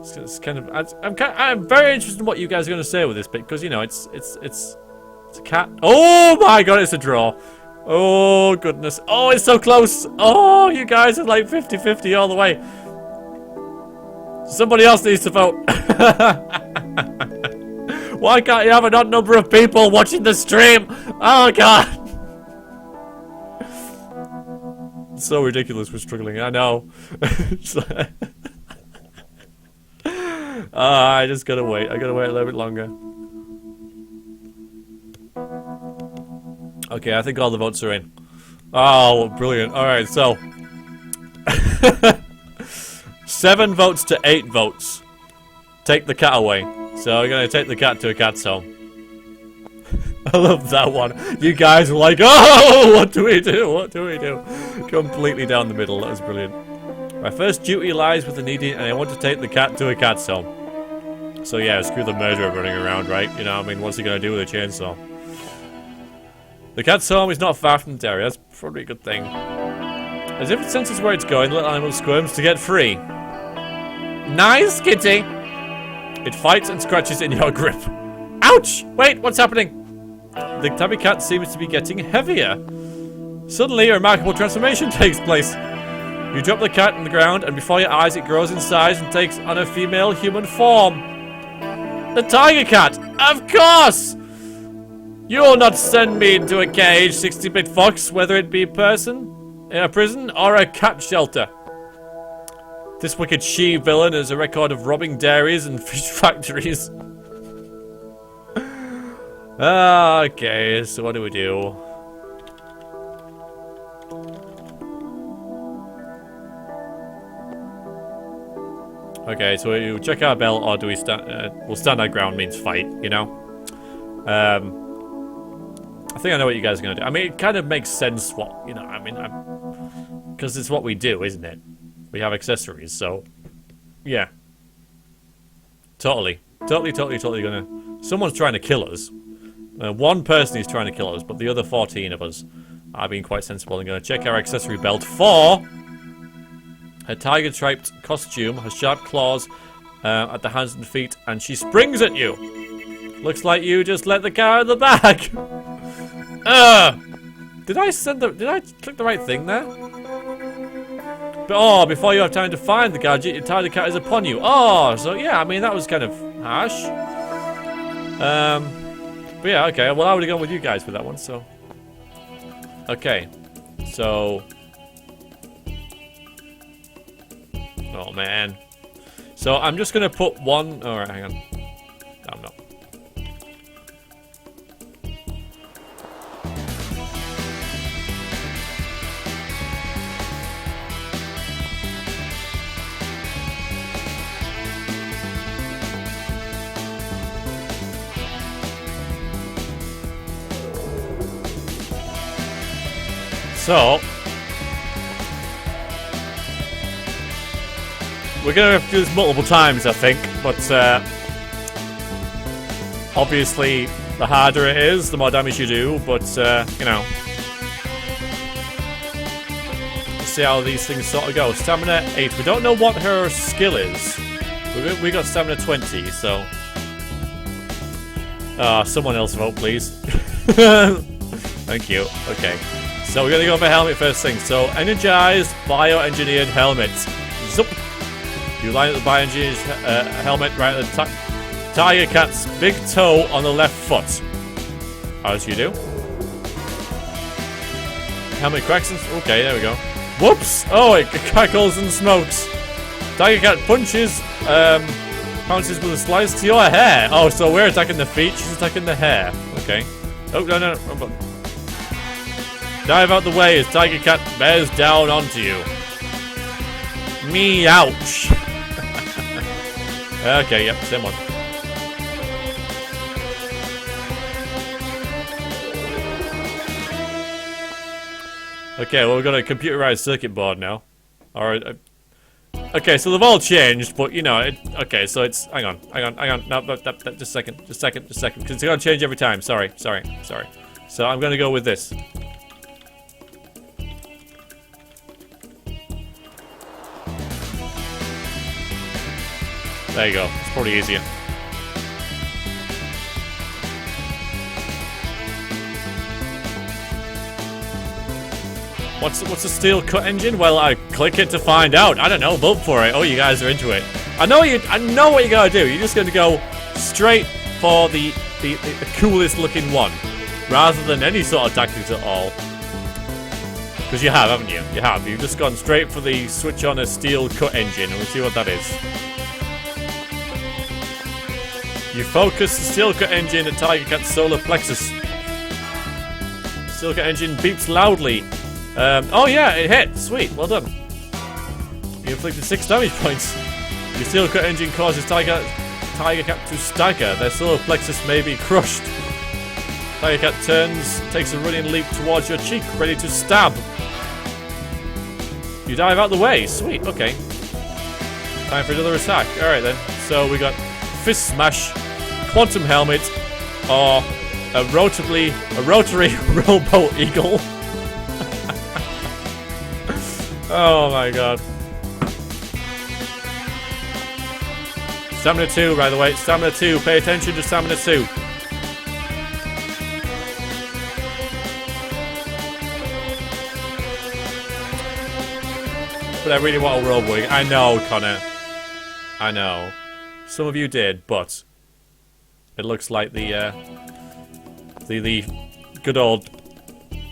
It's kind of. I'm very interested in what you guys are going to say with this bit because you know it's a cat. Oh my god, it's a draw. Oh goodness. Oh, it's so close. Oh, you guys are like 50-50 all the way. Somebody else needs to vote. Why can't you have an odd number of people watching the stream? Oh god. It's so ridiculous we're struggling, I know. I just gotta wait. I gotta wait a little bit longer. Okay, I think all the votes are in. Oh, brilliant. Alright, so 7 votes to 8 votes. Take the cat away. So we're gonna take the cat to a cat's home. I love that one. You guys were like, oh, what do we do? What do we do? Completely down the middle. That was brilliant. My first duty lies with the needy, and I want to take the cat to a cat's home. So yeah, screw the murderer running around, right? You know, I mean, what's he gonna do with a chainsaw? The cat's home is not far from the dairy. That's probably a good thing. As if it senses where it's going, the little animal squirms to get free. Nice, kitty! It fights and scratches in your grip. Ouch! Wait, what's happening? The tabby cat seems to be getting heavier. Suddenly, a remarkable transformation takes place. You drop the cat on the ground, and before your eyes, it grows in size and takes on a female human form. The tiger cat! Of course! You'll not send me into a cage, 60-bit fox, whether it be a person, in a prison, or a cat shelter. This wicked she-villain has a record of robbing dairies and fish factories. Okay, so what do we do? Okay, so we check our bell, or do we stand? We'll stand our ground means fight, you know. I think I know what you guys are gonna do. I mean, it kind of makes sense. What you know? I mean, because it's what we do, isn't it? We have accessories, so yeah. Totally gonna. Someone's trying to kill us. One person is trying to kill us, but the other 14 of us are being quite sensible and going to check our accessory belt for her tiger-striped costume, her sharp claws at the hands and feet, and she springs at you. Looks like you just let the cat out of the bag. Did I click the right thing there? But before you have time to find the gadget, your tiger cat is upon you. Oh, so yeah, I mean that was kind of harsh. But yeah, okay, well I would have gone with you guys for that one, so. Okay, so. Oh man. So I'm just gonna put one, alright, hang on. No, I'm not. So, we're going to have to do this multiple times, I think, but obviously the harder it is, the more damage you do, but you know, let's see how these things sort of go. Stamina 8, we don't know what her skill is. We got stamina 20, so... someone else vote, please. Thank you, okay. So we're gonna go for helmet first thing. So energized bioengineered helmet. Zup. You line up the bioengineered helmet right at the tiger cat's big toe on the left foot. As you do. Helmet cracks and okay, there we go. Whoops! Oh, it crackles and smokes. Tiger cat punches, bounces with a slice to your hair. Oh, so we're attacking the feet. She's attacking the hair. Okay. Oh no, wrong button. Dive out the way as Tiger Cat bears down onto you. Me, ouch. Okay, yep, same one. Okay, well, we've got a computerized circuit board now. Alright. Okay, so they've all changed, but you know, okay, so it's. Hang on. No, just a second. Because it's gonna change every time. Sorry. So I'm gonna go with this. There you go. It's probably easier. What's a steel cut engine? Well, I click it to find out. I don't know. Vote for it. Oh, you guys are into it. I know what you gotta do. You're just gonna go straight for the coolest looking one, rather than any sort of tactics at all. Because you have, haven't you? You have. You've just gone straight for the switch on a steel cut engine, and we'll see what that is. You focus the steel cut engine at Tiger Cat's solar plexus. The steel cut engine beeps loudly. Oh yeah, it hit. Sweet, well done. You inflicted 6 damage points. Your steel cut engine causes Tiger Cat to stagger. Their solar plexus may be crushed. Tiger Cat takes a running leap towards your cheek, ready to stab. You dive out the way. Sweet, okay. Time for another attack. Alright then. So we got Fist Smash, Quantum Helmet, or a rotary Robo Eagle. Oh my god. Stamina 2, by the way. Stamina 2. Pay attention to Stamina 2. But I really want a Robo Eagle. I know, Connor. I know. Some of you did, but it looks like the good old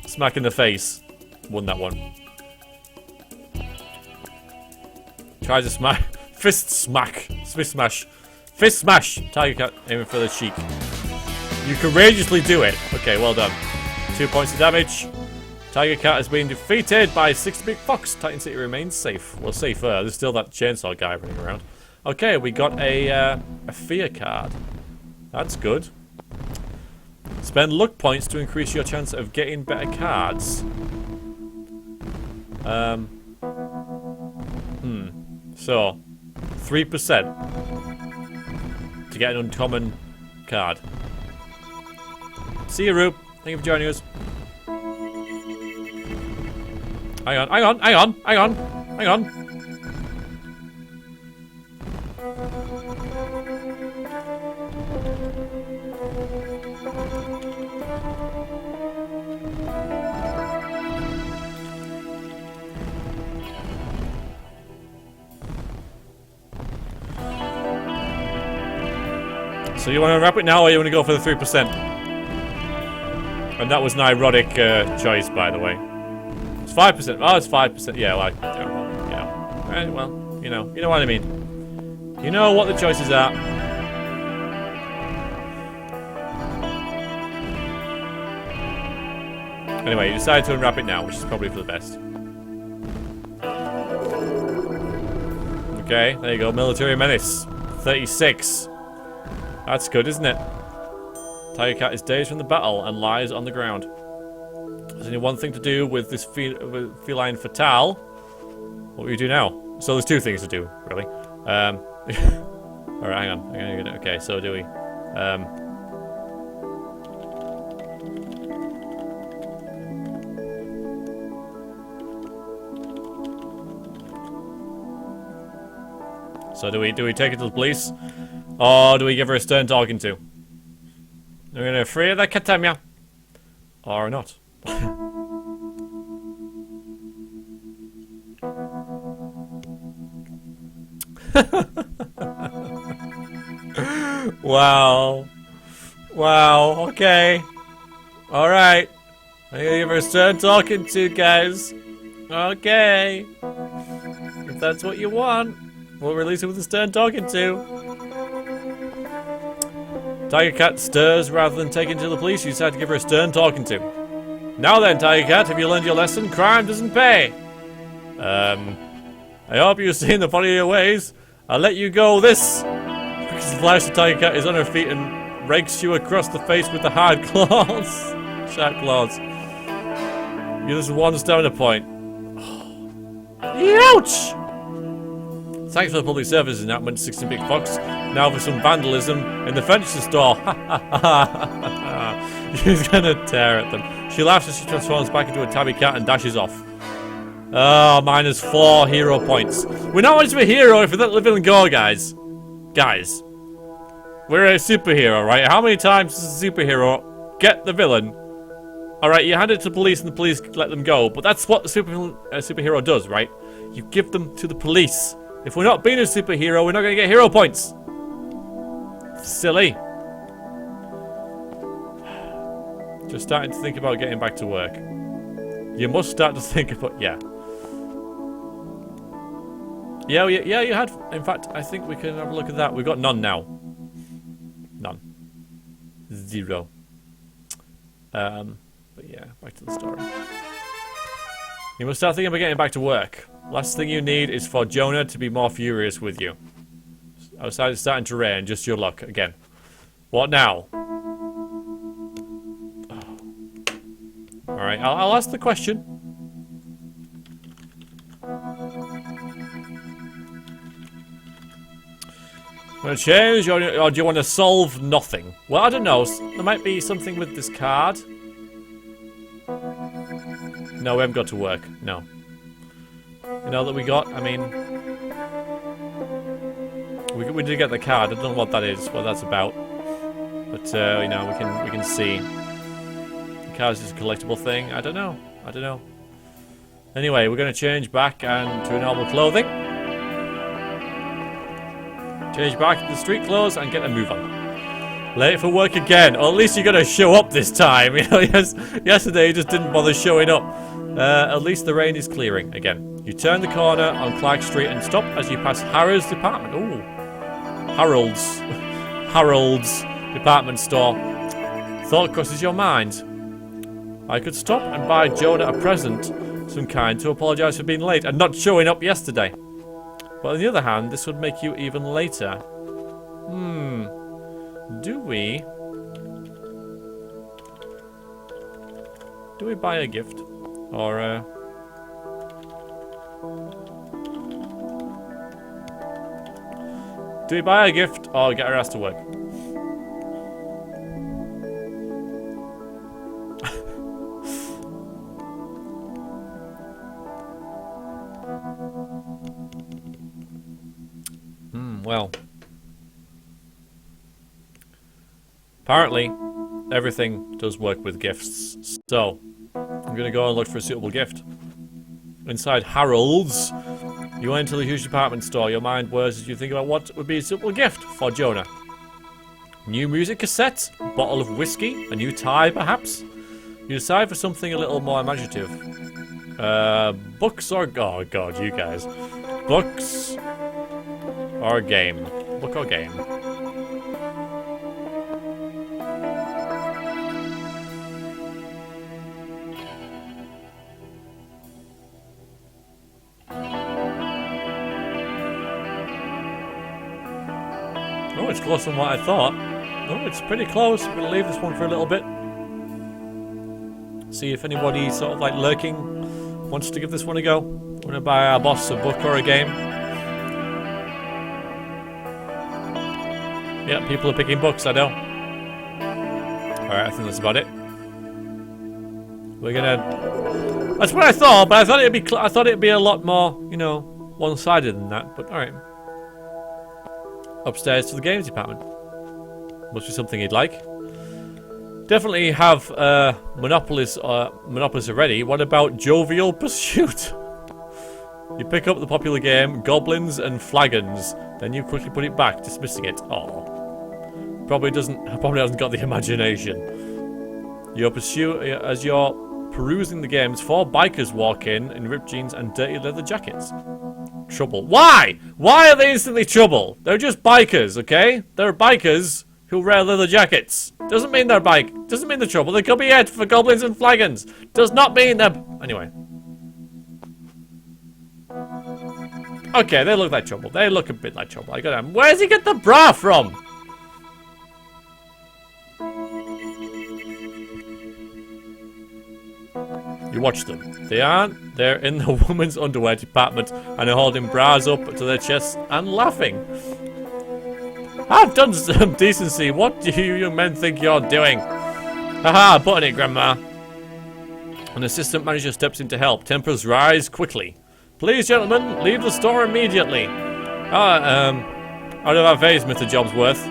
smack in the face won that one. Tries to smash. Fist smash. Fist smash. Fist smash. Tiger Cat aiming for the cheek. You courageously do it. Okay, well done. 2 points of damage. Tiger Cat has been defeated by 6-Bit Fox. Titan City remains safe. Well, safer. There's still that chainsaw guy running around. Okay, we got a fear card. That's good. Spend luck points to increase your chance of getting better cards. So, 3% to get an uncommon card. See you, Rube. Thank you for joining us. Hang on. So you want to wrap it now, or you want to go for the 3%? And that was an ironic choice, by the way. It's 5%. Oh, it's 5%. Yeah, like, yeah. Right, well, you know what I mean. You know what the choices are. Anyway, you decided to unwrap it now, which is probably for the best. Okay, there you go. Military Menace. 36. That's good, isn't it? Tiger Cat is dazed from the battle and lies on the ground. There's only one thing to do with this feline fatale. What will you do now? So there's 2 things to do, really. Alright, hang on. Okay, so do we... So do we take it to the police? Or do we give her a stern talking to? We're gonna free the Katemia. Or not. Wow. Wow, okay. Alright. I'm gonna give her a stern talking to, guys. Okay. If that's what you want, we'll release it with a stern talking to. Tiger Cat stirs rather than taking to the police. You decide to give her a stern talking to. Now then, Tiger Cat, have you learned your lesson? Crime doesn't pay. I hope you've seen the folly of your ways. I'll let you go this. Because the flash of Tiger Cat is on her feet and rakes you across the face with the hard claws. Sharp claws. You lose 1 stamina point. Ouch! Thanks for the public service announcement, 16-Bit Fox. Now for some vandalism in the furniture store. She's gonna tear at them. She laughs as she transforms back into a tabby cat and dashes off. Oh, -4 hero points. We're not much of a hero if we let Living go, guys. Guys, we're a superhero, right? How many times does a superhero get the villain? Alright, you hand it to the police and the police let them go. But that's what a superhero does, right? You give them to the police. If we're not being a superhero, we're not going to get hero points. Silly. Just starting to think about getting back to work. You must start to think about... Yeah. Yeah, you had... In fact, I think we can have a look at that. We've got none now. None. 0. But yeah, back to the story. You must start thinking about getting back to work. Last thing you need is for Jonah to be more furious with you. Outside it's starting to rain, just your luck again. What now? Oh. Alright, I'll ask the question. Want to change, or do you want to solve nothing? Well, I don't know. There might be something with this card. No, we haven't got to work. No. You know that we got? I mean... We did get the card. I don't know what that is, what that's about. But, you know, we can see. The card's just a collectible thing. I don't know. I don't know. Anyway, we're going to change back and to normal clothing. Change back to the street clothes and get a move on. Late for work again. Or at least you're gonna show up this time. You know, yesterday you just didn't bother showing up. At least the rain is clearing again. You turn the corner on Clark Street and stop as you pass Harrow's department. Ooh. Harold's department store. Thought crosses your mind. I could stop and buy Jonah a present, some kind, to apologize for being late and not showing up yesterday. But on the other hand, this would make you even later. Do we buy a gift? Or, do we buy a gift or get our ass to work? Well. Apparently, everything does work with gifts. So, I'm gonna go and look for a suitable gift. Inside Harold's, you enter the huge department store. Your mind whirs as you think about what would be a suitable gift for Jonah. New music cassette, a bottle of whiskey, a new tie perhaps? You decide for something a little more imaginative. Books or... Oh god, you guys. Books or game. Book or game. Oh, it's closer than what I thought. Oh, it's pretty close. I'm gonna leave this one for a little bit. See if anybody sort of like lurking wants to give this one a go. We're gonna buy our boss a book or a game. Yeah, people are picking books, I know. Alright, I think that's about it. We're gonna... That's what I thought, but I thought it'd be a lot more, you know, one-sided than that, but alright. Upstairs to the games department. Must be something he'd like. Definitely have Monopolies already. What about Jovial Pursuit? You pick up the popular game Goblins and Flagons, then you quickly put it back, dismissing it. Oh, probably hasn't got the imagination. As you're perusing the games, 4 bikers walk in ripped jeans and dirty leather jackets. Trouble. Why? Why are they instantly trouble? They're just bikers, okay? They're bikers who wear leather jackets. Doesn't mean they're trouble. They could be head for Goblins and Flagons. Does not mean they're... Anyway. Okay, they look like trouble. They look a bit like trouble. I got him. Where does he get the bra from? You watch them. They aren't. They're in the women's underwear department and are holding bras up to their chests and laughing. I've done some decency. What do you young men think you're doing? Haha, button it, Grandma. An assistant manager steps in to help. Tempers rise quickly. Please, gentlemen, leave the store immediately. I Out of our face, Mr. Jobsworth.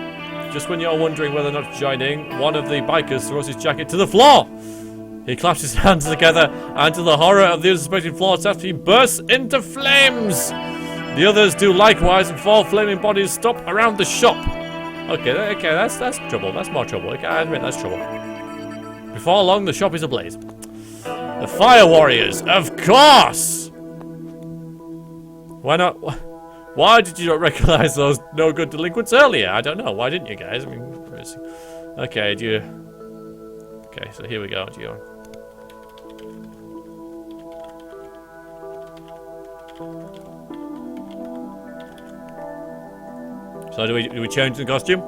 Just when you're wondering whether or not to join in, one of the bikers throws his jacket to the floor. He claps his hands together, and to the horror of the unsuspecting floor staff, he bursts into flames. The others do likewise, and 4 flaming bodies stop around the shop. Okay, that's trouble. That's more trouble. Okay, I admit that's trouble. Before long, the shop is ablaze. The Fire Warriors, of course! Why not? Why did you not recognize those no-good delinquents earlier? I don't know. Why didn't you guys? I mean, okay, do you... Okay, so here we go. Do you... So do we change the costume?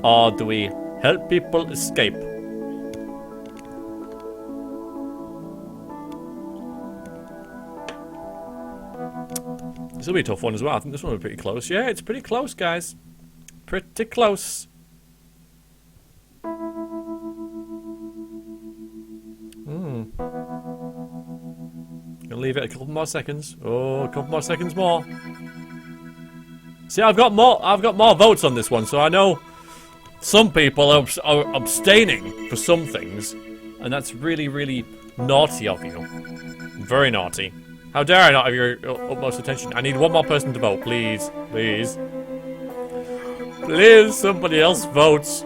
Or do we help people escape? This will be a tough one as well. I think this one will be pretty close. Yeah, it's pretty close, guys. Pretty close. Gonna leave it a couple more seconds. Oh, a couple more seconds more. See, I've got more votes on this one, so I know some people are abstaining for some things, and that's really, really naughty of you. Very naughty. How dare I not have your utmost attention? I need one more person to vote, please. Please. Please, somebody else votes.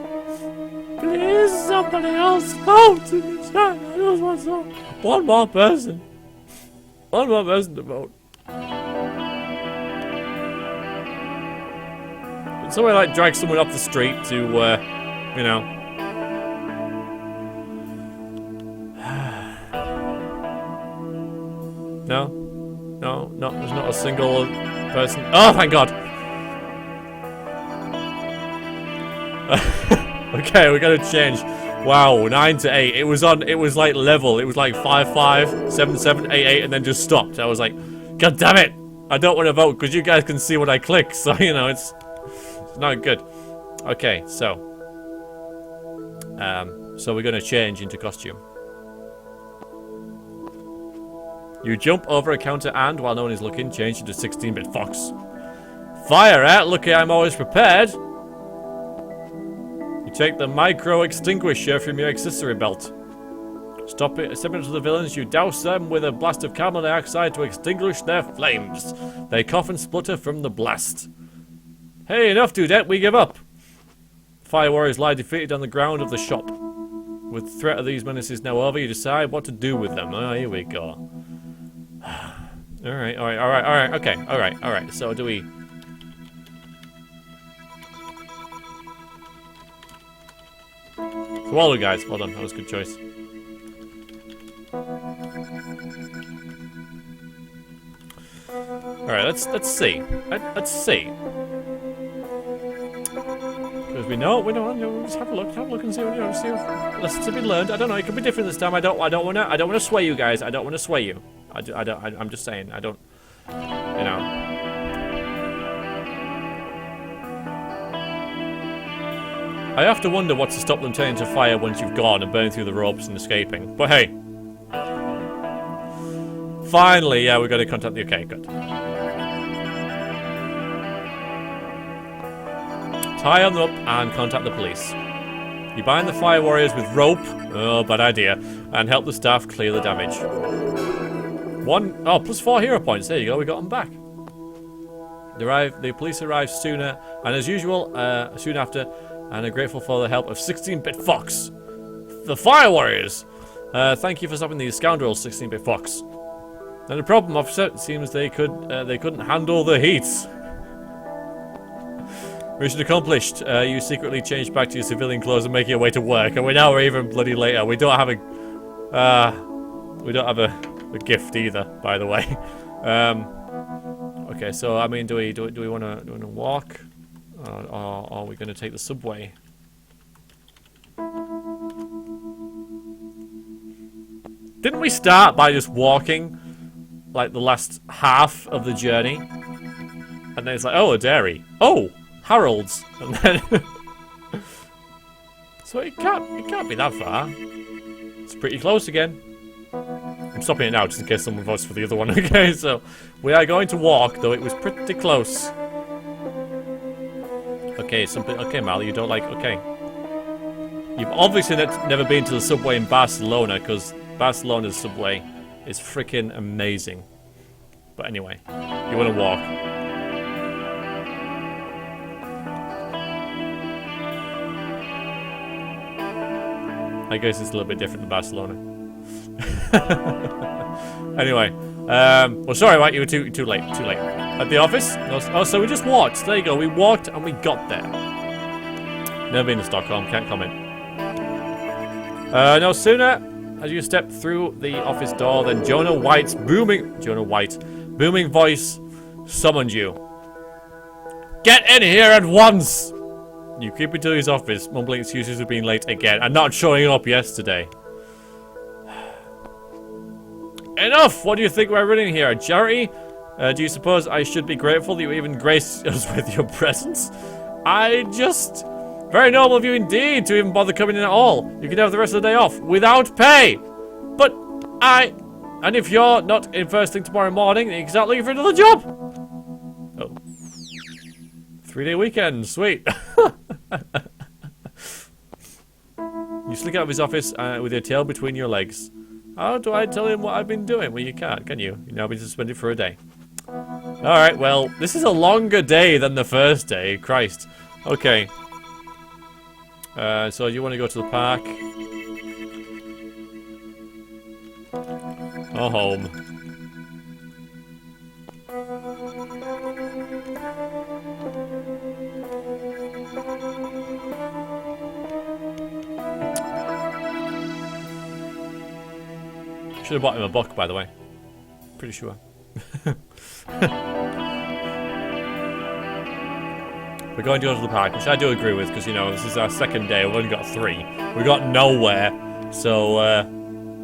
Please, somebody else votes. I just want some. One more person. One more person to vote. Can somebody, like, drag someone off the street to, you know. No? No, there's not a single person. Oh, thank God! Okay, we gotta change. Wow, 9 to 8. It was like level. It was like 5-5, 7-7, 8-8, and then just stopped. I was like, God damn it! I don't want to vote because you guys can see what I click, so, you know, it's not good. Okay, so we're gonna change into costume. You jump over a counter and, while no one is looking, change into 16-bit Fox. Fire at! Lucky I'm always prepared. You take the micro extinguisher from your accessory belt. Step into the villains, you douse them with a blast of carbon dioxide to extinguish their flames. They cough and splutter from the blast. Hey, enough, dudette, we give up. Fire warriors lie defeated on the ground of the shop. With the threat of these menaces now over, you decide what to do with them. Oh, here we go. Alright, okay, alright. So do we... Swallow, guys. Well done, that was a good choice. Alright, let's see. Let's see. Because we know, just have a look and see what, see what lessons have been learned. I don't know, it could be different this time. I don't wanna sway you guys. I don't wanna sway you. I'm just saying, I don't, you know. I have to wonder what to stop them turning to fire once you've gone and burning through the ropes and escaping. But hey. Finally, yeah, we've got to contact the... Okay, good. Tie them up and contact the police. You bind the fire warriors with rope, oh, bad idea, and help the staff clear the damage. Plus 4 hero points, there you go, we got them back. The police arrive sooner, and as usual, soon after, and are grateful for the help of 16-bit Fox. The fire warriors! Thank you for stopping these scoundrels, 16-bit Fox. And the problem, officer, it seems they couldn't handle the heat. Mission accomplished. You secretly changed back to your civilian clothes and make your way to work, and we're even bloody later. We don't have a gift either, by the way. Okay, so I mean, do we want to walk, or are we going to take the subway? Didn't we start by just walking, like the last half of the journey, and then it's like, oh, a dairy. Oh. Harold's, and then so it can't be that far. It's pretty close again. I'm stopping it now just in case someone votes for the other one. Okay, so we are going to walk, though it was pretty close. Okay, something. Okay, Mal, you don't like. Okay. You've obviously never been to the subway in Barcelona, because Barcelona's subway is freaking amazing. But anyway, you want to walk. I guess it's a little bit different than Barcelona. Anyway, well, sorry, right? You were too late. At the office? Oh, so we just walked. There you go. We walked and we got there. Never been to Stockholm. Can't comment. No sooner as you step through the office door than Jonah White's booming voice summoned you. Get in here at once! You creep into his office, mumbling excuses for being late again and not showing up yesterday. Enough! What do you think we're running here? A charity? Do you suppose I should be grateful that you even graced us with your presence? Very noble of you indeed to even bother coming in at all. You can have the rest of the day off without pay. But and if you're not in first thing tomorrow morning, then you're exactly looking for another job. Oh. 3-day weekend, sweet. You slick out of his office with your tail between your legs. How do I tell him what I've been doing? Well, you can't, can you? You've now been suspended for a day. Alright, well, this is a longer day than the first day. Christ. Okay. So you want to go to the park? Or home? Should have bought him a book, by the way. Pretty sure. We're going to go to the park, which I do agree with, because, you know, this is our second day. We've only got 3. We got nowhere. So,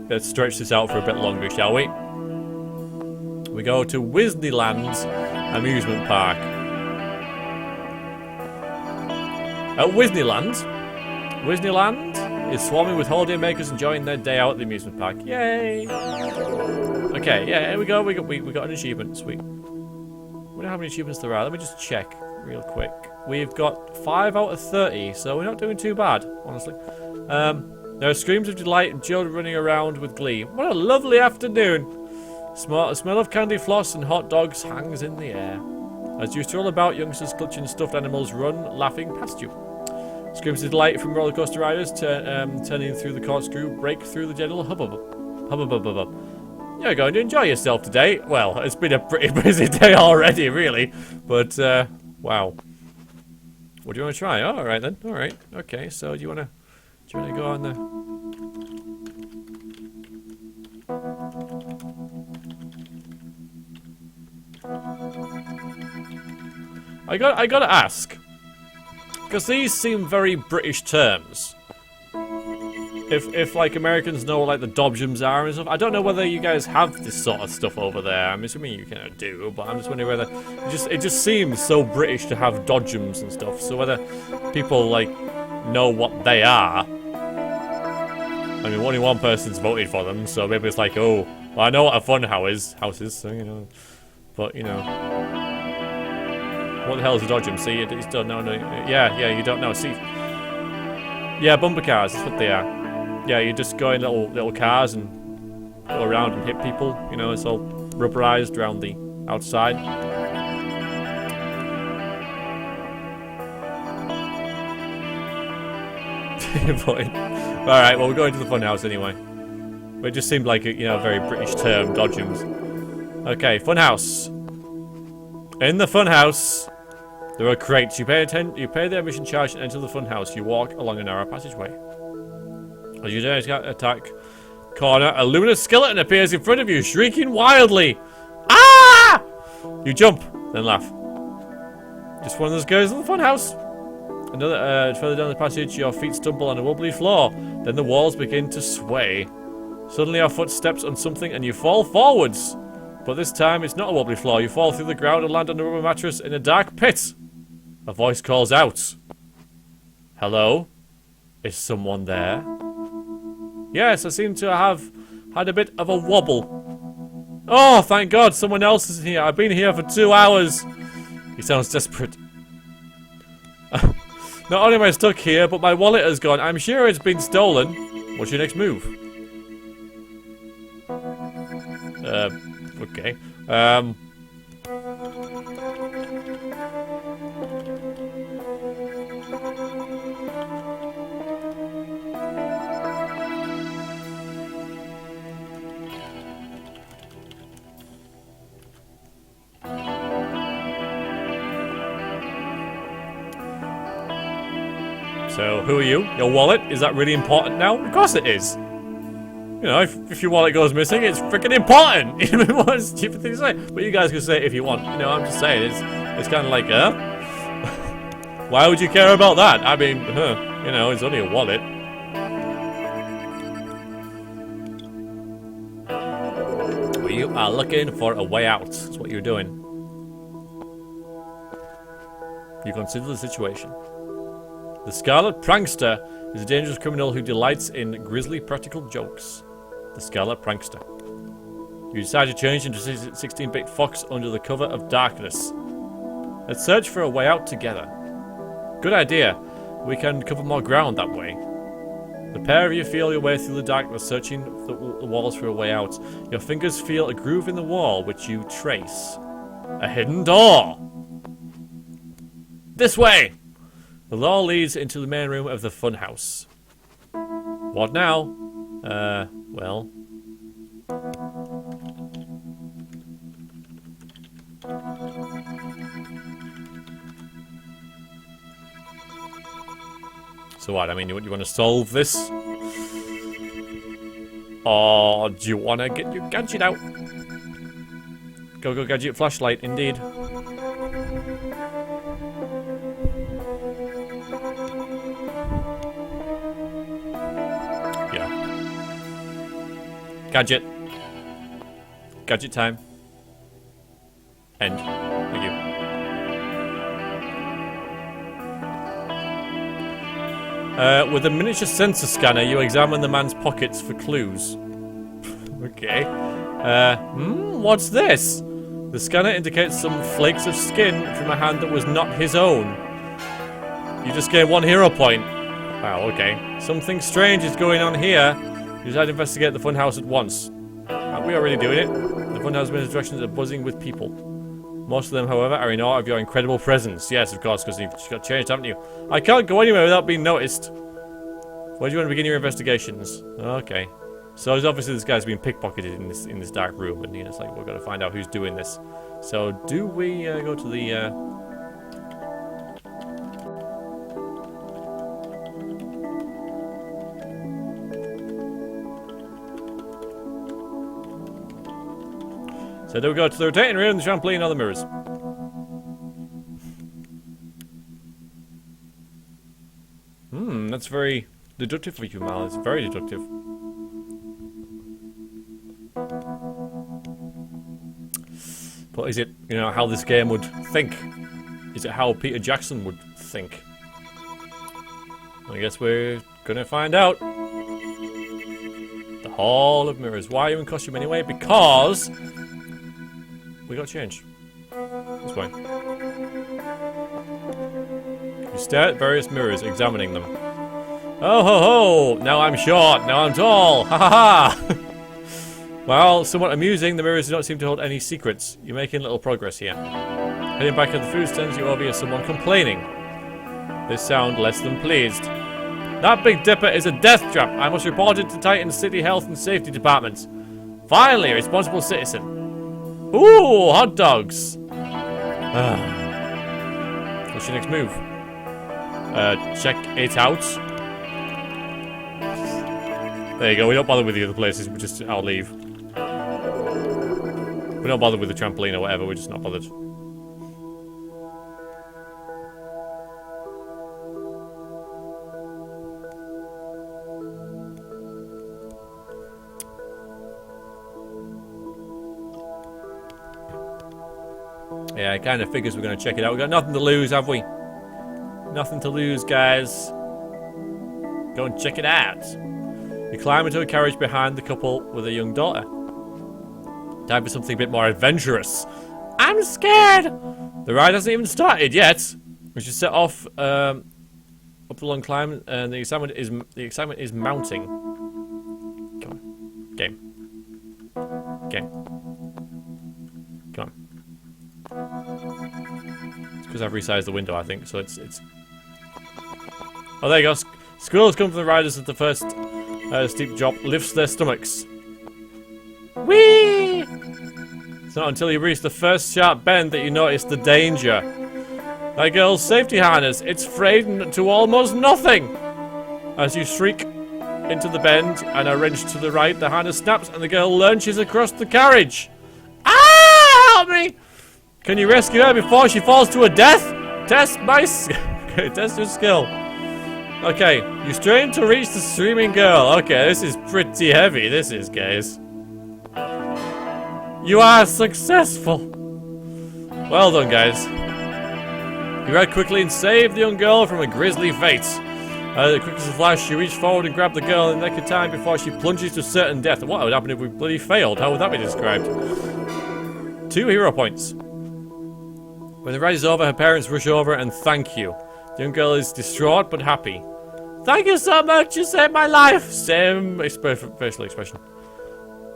let's stretch this out for a bit longer, shall we? We go to Disneyland's amusement park. At Disneyland is swarming with holidaymakers enjoying their day out at the amusement park. Yay! Okay, yeah, here we go. We got an achievement. Sweet. I wonder how many achievements there are. Let me just check real quick. We've got 5 out of 30, so we're not doing too bad, honestly. There are screams of delight and children running around with glee. What a lovely afternoon! A smell of candy floss and hot dogs hangs in the air. As you stroll about, youngsters clutching stuffed animals run, laughing past you. Screams of delight from roller coaster riders turning through the corkscrew break through the general hubbub. You're going to enjoy yourself today. Well, it's been a pretty busy day already, really. But, wow. What do you want to try? Oh, alright then. Alright. Okay, so do you want to go on the... I gotta ask, because these seem very British terms. If like Americans know what like the dodgems are and stuff, I don't know whether you guys have this sort of stuff over there. I'm assuming you kind of do, but I'm just wondering whether it just seems so British to have dodgems and stuff. So whether people like know what they are. I mean, only one person's voted for them, so maybe it's like, oh, well, I know what a fun house is, so you know, but you know. What the hell is a dodgem? See, you don't know. No, yeah, you don't know. See, yeah, bumper cars. That's what they are. Yeah, you just go in little cars and go around and hit people. You know, it's all rubberized around the outside. All right, well, we're going to the funhouse anyway. But it just seemed like a very British term, dodgems. Okay, funhouse. In the funhouse, there are crates. You pay the admission charge and enter the funhouse. You walk along a narrow passageway. As you attack corner, a luminous skeleton appears in front of you, shrieking wildly. Ah! You jump, then laugh. Just one of those girls in the funhouse. Another further down the passage, your feet stumble on a wobbly floor. Then the walls begin to sway. Suddenly, your foot steps on something and you fall forwards. But this time, it's not a wobbly floor. You fall through the ground and land on a rubber mattress in a dark pit. A voice calls out. Hello? Is someone there? Yes, I seem to have had a bit of a wobble. Oh, thank God, someone else is here. I've been here for 2 hours. He sounds desperate. Not only am I stuck here, but my wallet has gone. I'm sure it's been stolen. What's your next move? Okay. So, who are you? Your wallet? Is that really important now? Of course it is. You know, if your wallet goes missing, it's freaking important. What a stupid thing to say. But you guys can say it if you want. You know, I'm just saying, it's kind of like, why would you care about that? I mean, you know, it's only a wallet. You are looking for a way out. That's what you're doing. You consider the situation. The Scarlet Prankster is a dangerous criminal who delights in grisly practical jokes. The Scarlet Prankster. You decide to change into 16-bit fox under the cover of darkness. Let's search for a way out together. Good idea. We can cover more ground that way. The pair of you feel your way through the darkness, searching the walls for a way out. Your fingers feel a groove in the wall, which you trace. A hidden door! This way! The door leads into the main room of the funhouse. What now? Well... So what, I mean, you want to solve this? Or do you want to get your gadget out? Go gadget flashlight, indeed. Yeah. Gadget. Gadget time. End. Thank you. With a miniature sensor scanner, you examine the man's pockets for clues. Okay. What's this? The scanner indicates some flakes of skin from a hand that was not his own. You just gained 1 hero point. Wow, okay. Something strange is going on here. You decide to investigate the funhouse at once. Aren't we already doing it? The funhouse means directions are buzzing with people. Most of them, however, are in awe of your incredible presence. Yes, of course, because you've got changed, haven't you? I can't go anywhere without being noticed. Where do you want to begin your investigations? Okay. So obviously this guy's been pickpocketed in this dark room, and it's like we're going to find out who's doing this. So do we go to the? So do we go to the rotating room, the trampoline, or the mirrors? That's very deductive for you, Mal. It's very deductive. But is it, you know, how this game would think? Is it how Peter Jackson would think? I guess we're gonna find out. The Hall of Mirrors. Why are you in costume anyway? Because we got changed. This way. You stare at various mirrors, examining them. Oh ho ho! Now I'm short, now I'm tall! Ha ha ha! Well, somewhat amusing, the mirrors do not seem to hold any secrets. You're making little progress here. Heading back to the food stands, you overhear someone complaining. They sound less than pleased. That Big Dipper is a death trap! I must report it to Titan's City Health and Safety Department. Finally, a responsible citizen. Ooh, hot dogs! What's your next move? Check it out. There you go, we don't bother with the other places, I'll leave. We don't bother with the trampoline or whatever, we're just not bothered. Yeah, it kind of figures we're going to check it out. We've got nothing to lose, have we? Nothing to lose, guys. Go and check it out. You climb into a carriage behind the couple with a young daughter. Time for something a bit more adventurous. I'm scared! The ride hasn't even started yet. We should set off up the long climb, and the excitement is mounting. Come on, game. Come on. It's because I've resized the window, I think. So it's. Oh, there you go. Squirrels come from the riders at the first steep drop, lifts their stomachs. Whee! It's not until you reach the first sharp bend that you notice the danger. That girl's safety harness, it's frayed to almost nothing. As you shriek into the bend and are wrenched to the right, the harness snaps and the girl lurches across the carriage. Ah! Help me! Can you rescue her before she falls to her death? Test your skill. Okay, you strain to reach the screaming girl. Okay, this is pretty heavy, this is, guys. You are successful. Well done, guys. You ride quickly and save the young girl from a grisly fate. Quick as a flash, you reach forward and grab the girl in the nick of time before she plunges to certain death. What would happen if we bloody failed? How would that be described? 2 hero points. When the ride is over, her parents rush over and thank you. The young girl is distraught but happy. Thank you so much, you saved my life. Same facial expression.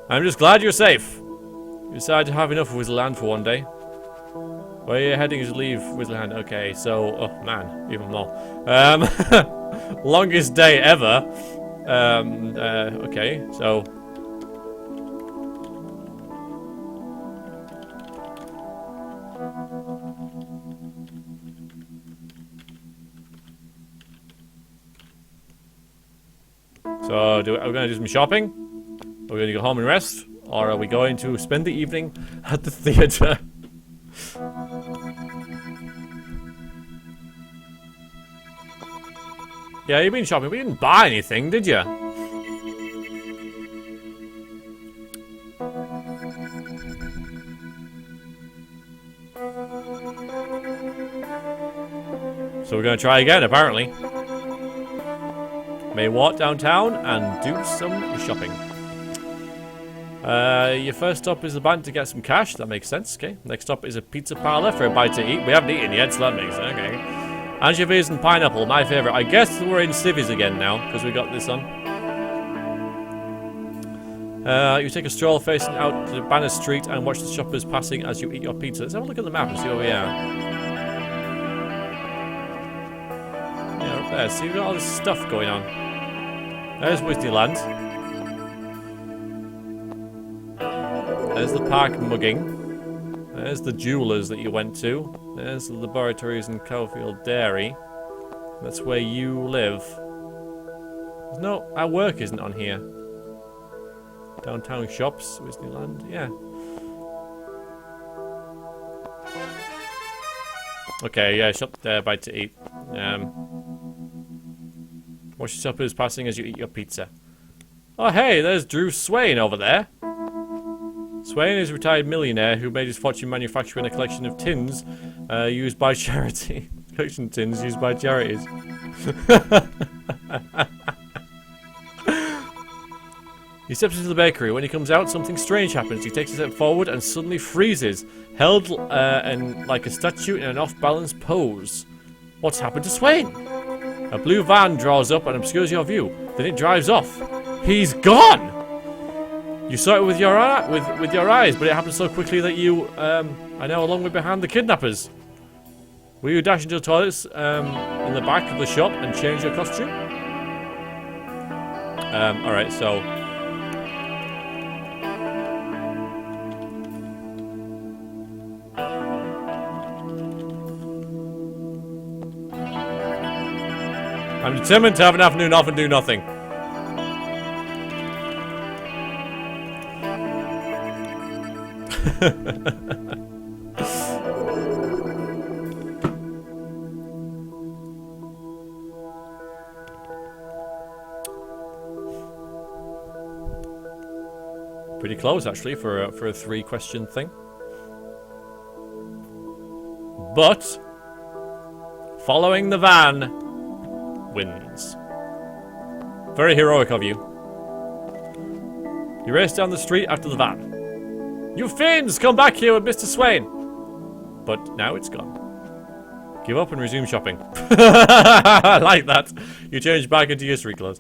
I'm just glad you're safe. You decided to have enough of Whistleland for one day. Where are you heading as you leave Whistleland? Okay, so, oh man, even more. Longest day ever. Okay, so. So, are we going to do some shopping? Are we going to go home and rest? Or are we going to spend the evening at the theatre? Yeah, you've been shopping. We didn't buy anything, did you? So we're going to try again, apparently. May walk downtown and do some shopping. Your first stop is the bank to get some cash. That makes sense. Okay. Next stop is a pizza parlor for a bite to eat. We haven't eaten yet, so that makes sense. Okay. Anchovies and pineapple, my favorite. I guess we're in civvies again now because we got this on. You take a stroll facing out to Banner Street and watch the shoppers passing as you eat your pizza. Let's have a look at the map and see where we are. Yeah, up there. See, we've got all this stuff going on. There's Disneyland. There's the park mugging. There's the jewelers that you went to. There's the laboratories and Cowfield Dairy. That's where you live. No, our work isn't on here. Downtown shops, Disneyland, yeah. Okay, yeah, shop there, bite to eat. Watch your shoppers passing as you eat your pizza. Oh hey, there's Drew Swain over there. Swain is a retired millionaire who made his fortune manufacturing a collection of tins used by charity. Collection of tins used by charities. He steps into the bakery. When he comes out, something strange happens. He takes a step forward and suddenly freezes, held like a statue in an off-balance pose. What's happened to Swain? A blue van draws up and obscures your view. Then it drives off. He's gone! You saw it with your eyes, but it happened so quickly that you are now a long way behind the kidnappers. Will you dash into the toilets in the back of the shop and change your costume? Alright, so... I'm determined to have an afternoon off and do nothing. Pretty close, actually, for a 3-question thing. But following the van wins. Very heroic of you. You race down the street after the van. You fiends, come back here with Mr. Swain! But now it's gone. Give up and resume shopping. I like that. You change back into your street clothes.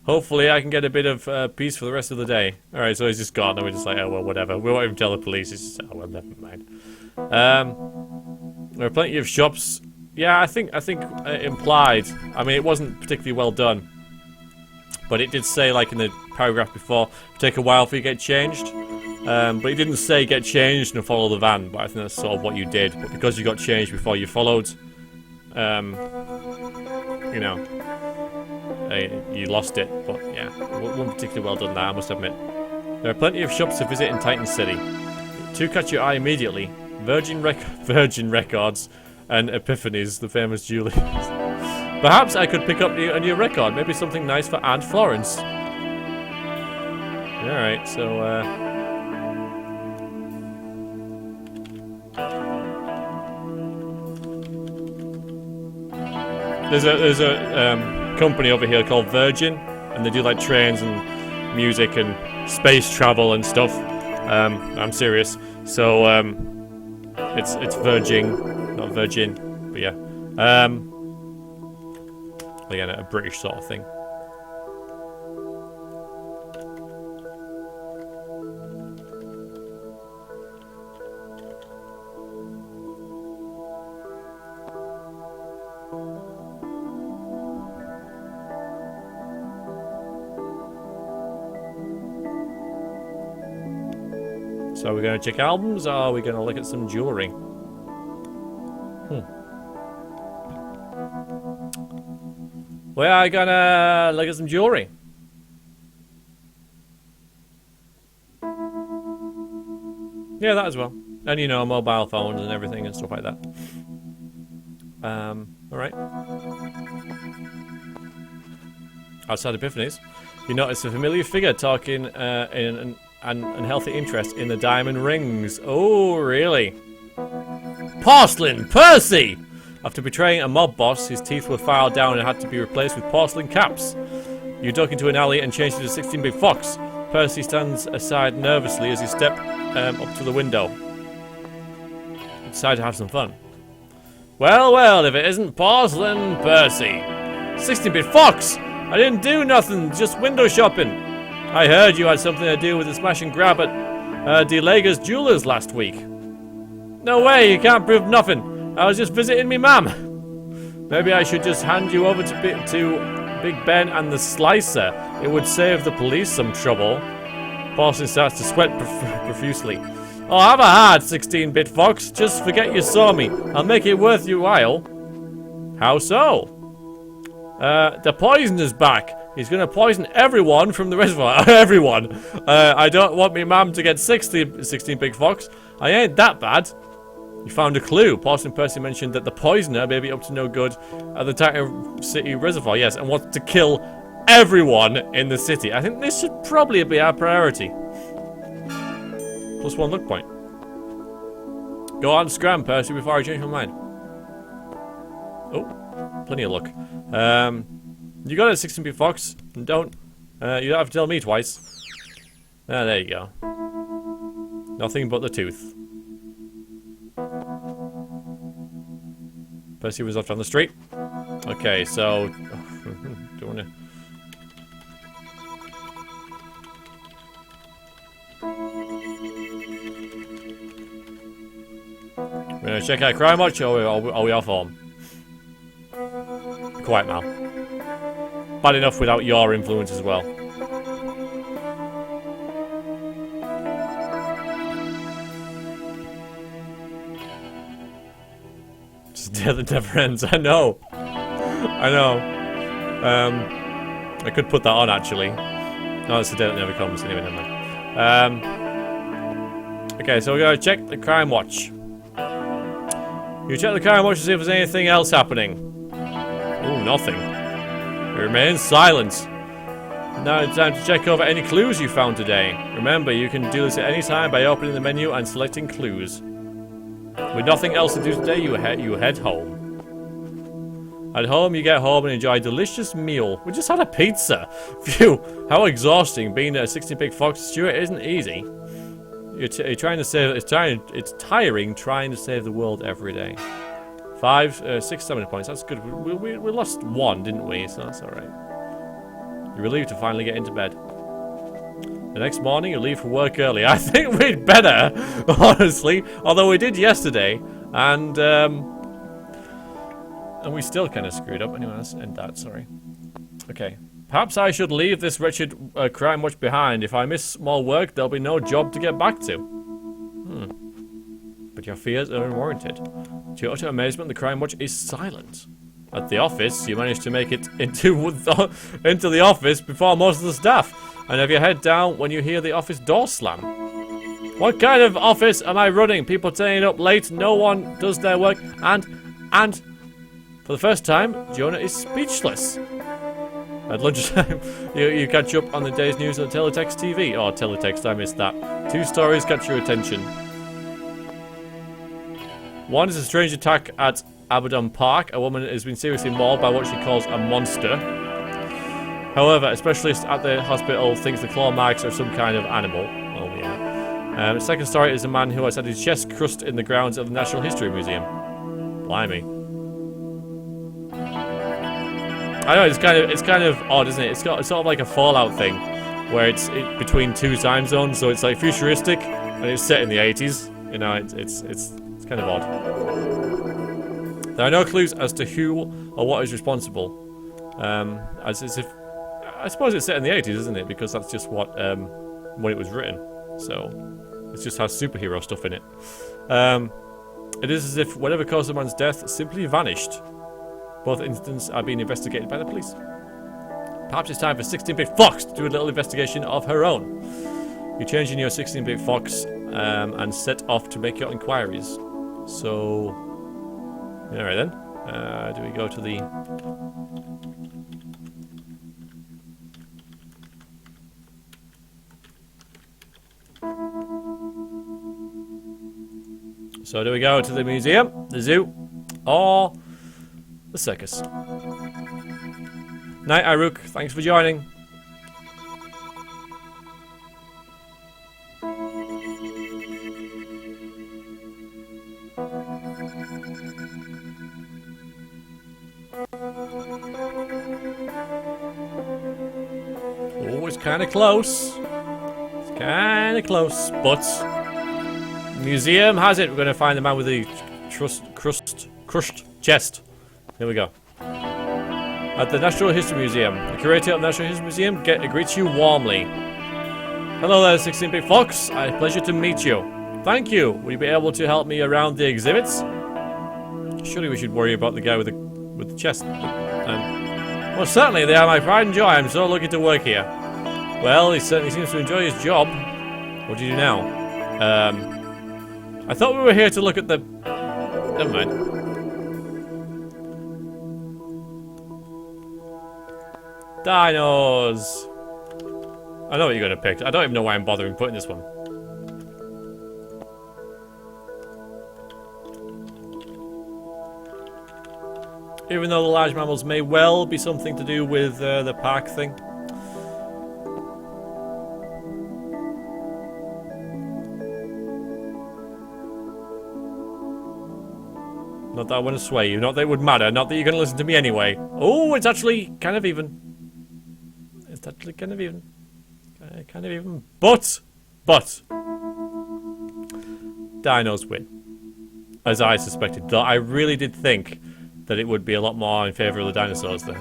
Hopefully I can get a bit of peace for the rest of the day. Alright, so he's just gone and we're just like, oh well, whatever. We won't even tell the police. It's just, oh well, never mind. There are plenty of shops. Yeah, I think implied. I mean, it wasn't particularly well done. But it did say, like in the paragraph before, take a while for you to get changed. But it didn't say get changed and follow the van. But I think that's sort of what you did. But because you got changed before you followed, you know, you lost it. But yeah, it wasn't particularly well done there, I must admit. There are plenty of shops to visit in Titan City. Two catch your eye immediately. Virgin Records and Epiphanies, the famous jewelers. Perhaps I could pick up a new record. Maybe something nice for Aunt Florence. Alright, so, There's a company over here called Virgin, and they do like trains and music and space travel and stuff. I'm serious. So, it's Virgin, not Virgin, but yeah. Again, a British sort of thing. So we're going to check albums, or are we going to look at some jewellery? We are going to look at some jewellery. Yeah, that as well. And, you know, mobile phones and everything and stuff like that. Alright. Outside Epiphanies, you notice a familiar figure talking in an unhealthy interest in the diamond rings. Oh, really? Porcelain Percy! After betraying a mob boss, his teeth were filed down and had to be replaced with porcelain caps. You duck into an alley and change into 16-bit fox. Percy stands aside nervously as you step up to the window. You decide to have some fun. Well, well, if it isn't Porcelain Percy. 16-bit fox! I didn't do nothing, just window shopping. I heard you had something to do with the smash and grab at DeLega's Jewelers last week. No way, you can't prove nothing. I was just visiting me mum. Maybe I should just hand you over to Big Ben and the Slicer. It would save the police some trouble. Porcelain starts to sweat profusely. Oh, have a heart, 16-bit fox. Just forget you saw me. I'll make it worth your while. How so? The poisoner's back. He's gonna poison everyone from the reservoir. Everyone. I don't want me mum to get 16-bit fox. I ain't that bad. You found a clue. Porcelain Percy mentioned that the poisoner may be up to no good at the Titan City Reservoir. Yes, and wants to kill everyone in the city. I think this should probably be our priority. +1 luck point. Go on, scram, Percy, before I change my mind. Oh, plenty of luck. You got a 16-bit fox. Don't. You don't have to tell me twice. Ah, there you go. Nothing but the tooth. Percy was off down the street. Okay, so do you wanna? We're gonna check out Crime Watch, or are we off home? Quiet now. Bad enough without your influence as well. Day that never ends. I know. I know. I could put that on actually. No, it's the day that never comes. Anyway, never mind. Okay, so we're gonna check the Crime Watch. You check the Crime Watch to see if there's anything else happening. Ooh, nothing. It remains silent. Now it's time to check over any clues you found today. Remember, you can do this at any time by opening the menu and selecting clues. With nothing else to do today, you head home. At home, you get home and enjoy a delicious meal. We just had a pizza. Phew, how exhausting. Being a 16-bit fox steward isn't easy. You're trying to save. It's tiring trying to save the world every day. 6 stamina points. That's good. We lost 1, didn't we? So that's alright. You're relieved to finally get into bed. The next morning, you leave for work early. I think we'd better, honestly. Although we did yesterday. And we still kind of screwed up. Anyway, let's end that. Sorry. Okay. Perhaps I should leave this wretched crime watch behind. If I miss more work, there'll be no job to get back to. But your fears are unwarranted. To your utter amazement, the crime watch is silent. At the office, you manage to make it into the office before most of the staff, and have your head down when you hear the office door slam. What kind of office am I running? People turning up late, no one does their work, and for the first time, Jonah is speechless. At lunchtime, you catch up on the day's news on teletext TV. Oh, teletext, I missed that. 2 stories catch your attention. One is a strange attack at Abaddon Park. A woman has been seriously mauled by what she calls a monster. However, a specialist at the hospital thinks the claw marks are some kind of animal. Oh, yeah. The second story is a man who has had his chest crushed in the grounds of the Natural History Museum. Blimey. I know, it's kind of odd, isn't it? It's sort of like a Fallout thing, where it's between 2 time zones, so it's like futuristic, and it's set in the 80s. You know, it's kind of odd. There are no clues as to who or what is responsible. As if, I suppose it's set in the 80s, isn't it? Because that's just what when it was written. So it just has superhero stuff in it. It is as if whatever caused the man's death simply vanished. Both incidents are being investigated by the police. Perhaps it's time for 16-bit Fox to do a little investigation of her own. You change in your 16-bit Fox and set off to make your inquiries. So, alright then. Do we go to the... So do we go to the museum, the zoo, or the circus? Night, Iruk. Thanks for joining. Oh, it's kind of close. It's kind of close, but museum has it. We're going to find the man with the crushed chest. Here we go. At the Natural History Museum. The curator of the Natural History Museum greets you warmly. Hello there, 16-bit Fox. A pleasure to meet you. Thank you. Will you be able to help me around the exhibits? Surely we should worry about the guy with the chest. Well, certainly they are my pride and joy. I'm so lucky to work here. Well, he certainly seems to enjoy his job. What do you do now? I thought we were here to look at the... Never mind. Dinos! I know what you're gonna pick. I don't even know why I'm bothering putting this one. Even though the large mammals may well be something to do with the park thing. Not that I want to sway you, not that it would matter, not that you're going to listen to me anyway. Oh, it's actually kind of even. It's actually kind of even. Kind of even. But. Dinos win. As I suspected. Though I really did think that it would be a lot more in favour of the dinosaurs there.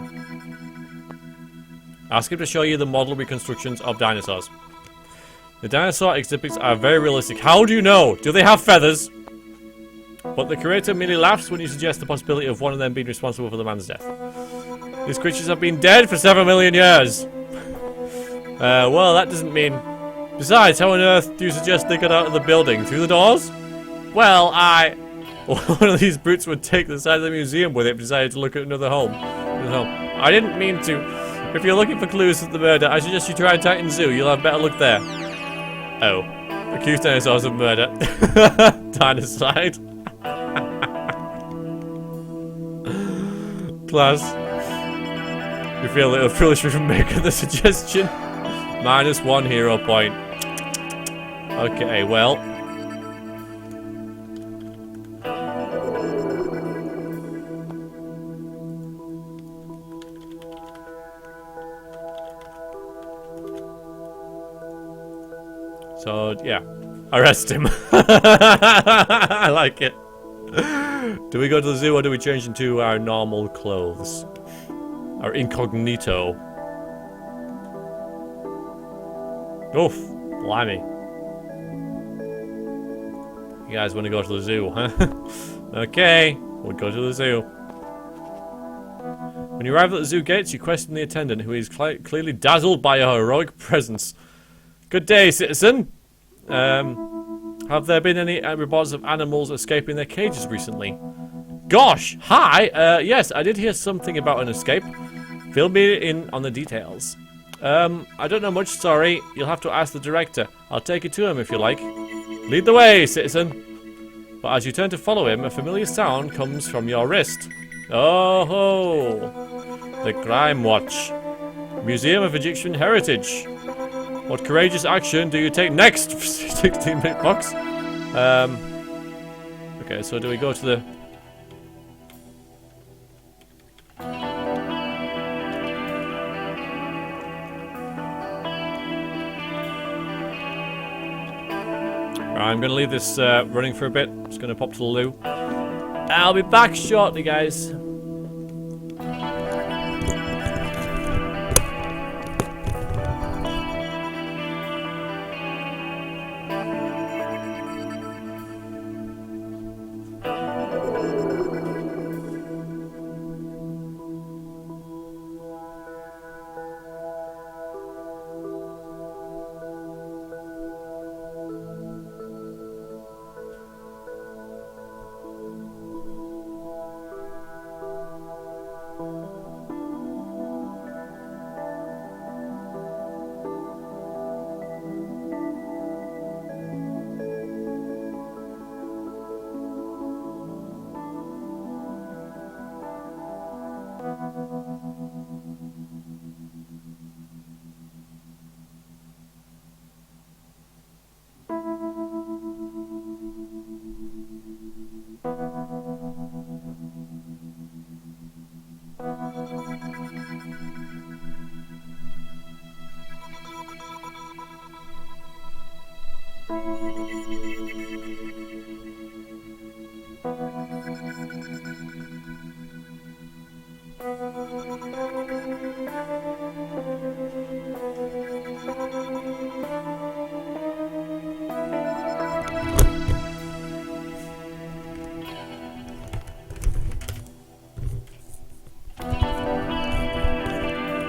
Ask him to show you the model reconstructions of dinosaurs. The dinosaur exhibits are very realistic. How do you know? Do they have feathers? But the curator merely laughs when you suggest the possibility of one of them being responsible for the man's death. These creatures have been dead for 7 million years. Well, that doesn't mean... Besides, how on earth do you suggest they got out of the building? Through the doors? Well, one of these brutes would take the side of the museum with it, decided to look at another home. I didn't mean to. If you're looking for clues to the murder, I suggest you try Titan Zoo. You'll have better luck there. Oh. Accused dinosaurs of murder. Dinocide. Class. You feel a little foolish for making the suggestion. -1 hero point. Okay, well. So, yeah. Arrest him. I like it. Do we go to the zoo or do we change into our normal clothes? Our incognito. Oof. Blimey. You guys want to go to the zoo, huh? Okay. We'll go to the zoo. When you arrive at the zoo gates, you question the attendant, who is clearly dazzled by your heroic presence. Good day, citizen. Have there been any reports of animals escaping their cages recently? Gosh, hi. Yes, I did hear something about an escape. Fill me in on the details. I don't know much, sorry. You'll have to ask the director. I'll take you to him if you like. Lead the way, citizen. But as you turn to follow him, a familiar sound comes from your wrist. Oh ho! The Crime Watch. Museum of Egyptian Heritage. What courageous action do you take next? 16-bit box. Okay, so do we go to the... I'm going to leave this running for a bit. Just going to pop to the loo. I'll be back shortly, guys.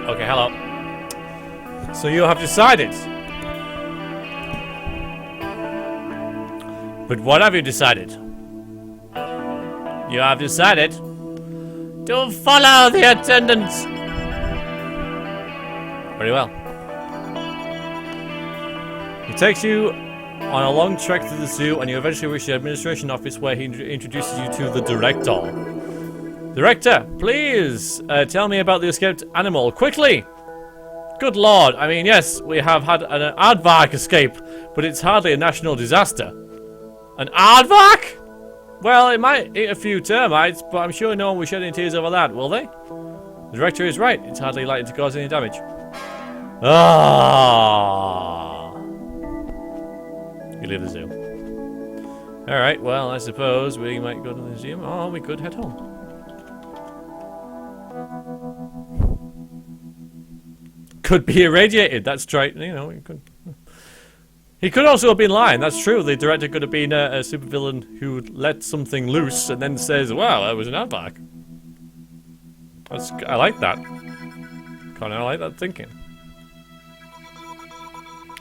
Okay, hello. So you have decided. But what have you decided? You have decided to follow the attendants. Very well. He takes you on a long trek to the zoo, and you eventually reach the administration office, where he introduces you to the director. Director, please tell me about the escaped animal, quickly! Good lord, I mean, yes, we have had an aardvark escape, but it's hardly a national disaster. An aardvark? Well, it might eat a few termites, but I'm sure no one will shed any tears over that, will they? The director is right, it's hardly likely to cause any damage. Ah! You leave the zoo. Alright, well, I suppose we might go to the museum, or we could head home. Could be irradiated, that's right, you know, he could. He could also have been lying, that's true. The director could have been a supervillain who let something loose and then says, wow, that was an aardvark. I like that. Kind of like that thinking.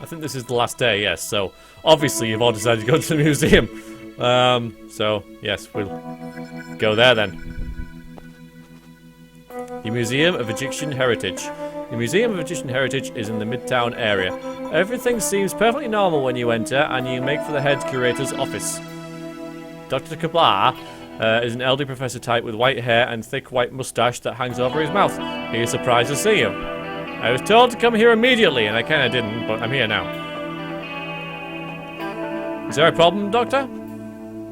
I think this is the last day, yes, so obviously you've all decided to go to the museum. So, yes, we'll go there then. The Museum of Egyptian Heritage. The Museum of Egyptian Heritage is in the Midtown area. Everything seems perfectly normal when you enter, and you make for the head curator's office. Dr. Kablar is an elderly professor type with white hair and thick white mustache that hangs over his mouth. He is surprised to see you. I was told to come here immediately, and I kinda didn't, but I'm here now. Is there a problem, Doctor?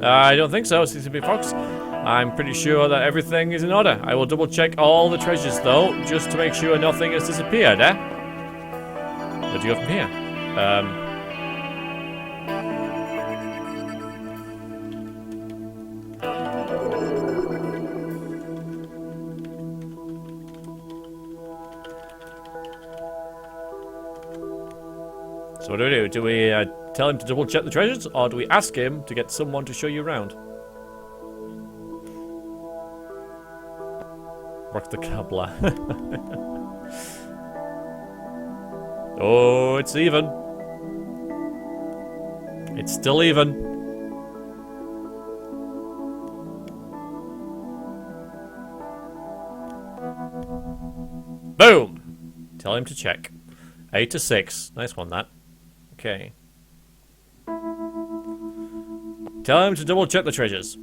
I don't think so, CCP Fox. I'm pretty sure that everything is in order. I will double check all the treasures though, just to make sure nothing has disappeared, eh? Where do you go from here? So what do? Do we tell him to double check the treasures, or do we ask him to get someone to show you around? Rock the Cobbler. Oh, it's even. It's still even. Boom! Tell him to check. 8 to 6. Nice one, that. Okay. Tell him to double check the treasures.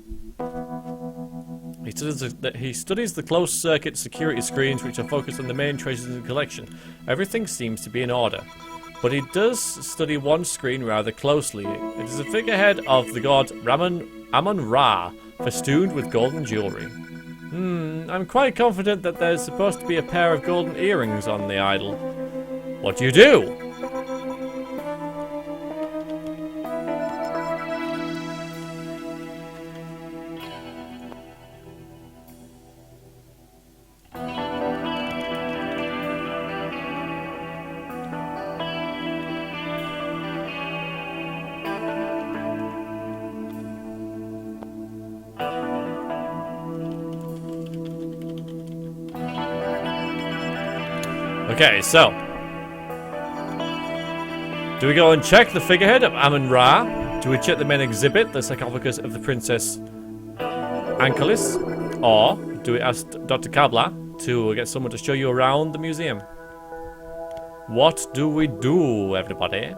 He studies the closed-circuit security screens which are focused on the main treasures in the collection. Everything seems to be in order. But he does study one screen rather closely. It is a figurehead of the god Amun-Ra, festooned with golden jewelry. I'm quite confident that there's supposed to be a pair of golden earrings on the idol. What do you do? Okay, so do we go and check the figurehead of Amun-Ra? Do we check the main exhibit, the sarcophagus of the Princess Ankelis? Or do we ask Dr. Kabla to get someone to show you around the museum? What do we do, everybody?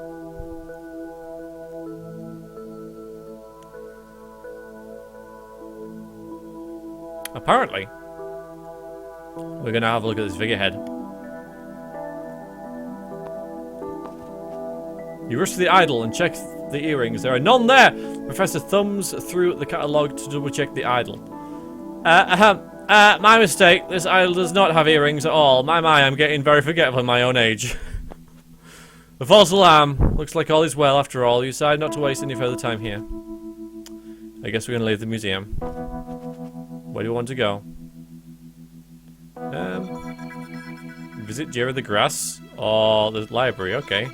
Apparently, we're gonna have a look at this figurehead. You rush to the idol and check the earrings. There are none there! Professor thumbs through the catalogue to double check the idol. My mistake. This idol does not have earrings at all. My, I'm getting very forgetful in my own age. A false alarm. Looks like all is well after all. You decide not to waste any further time here. I guess we're gonna leave the museum. Where do you want to go? Visit Jerry the Grass or the library, okay.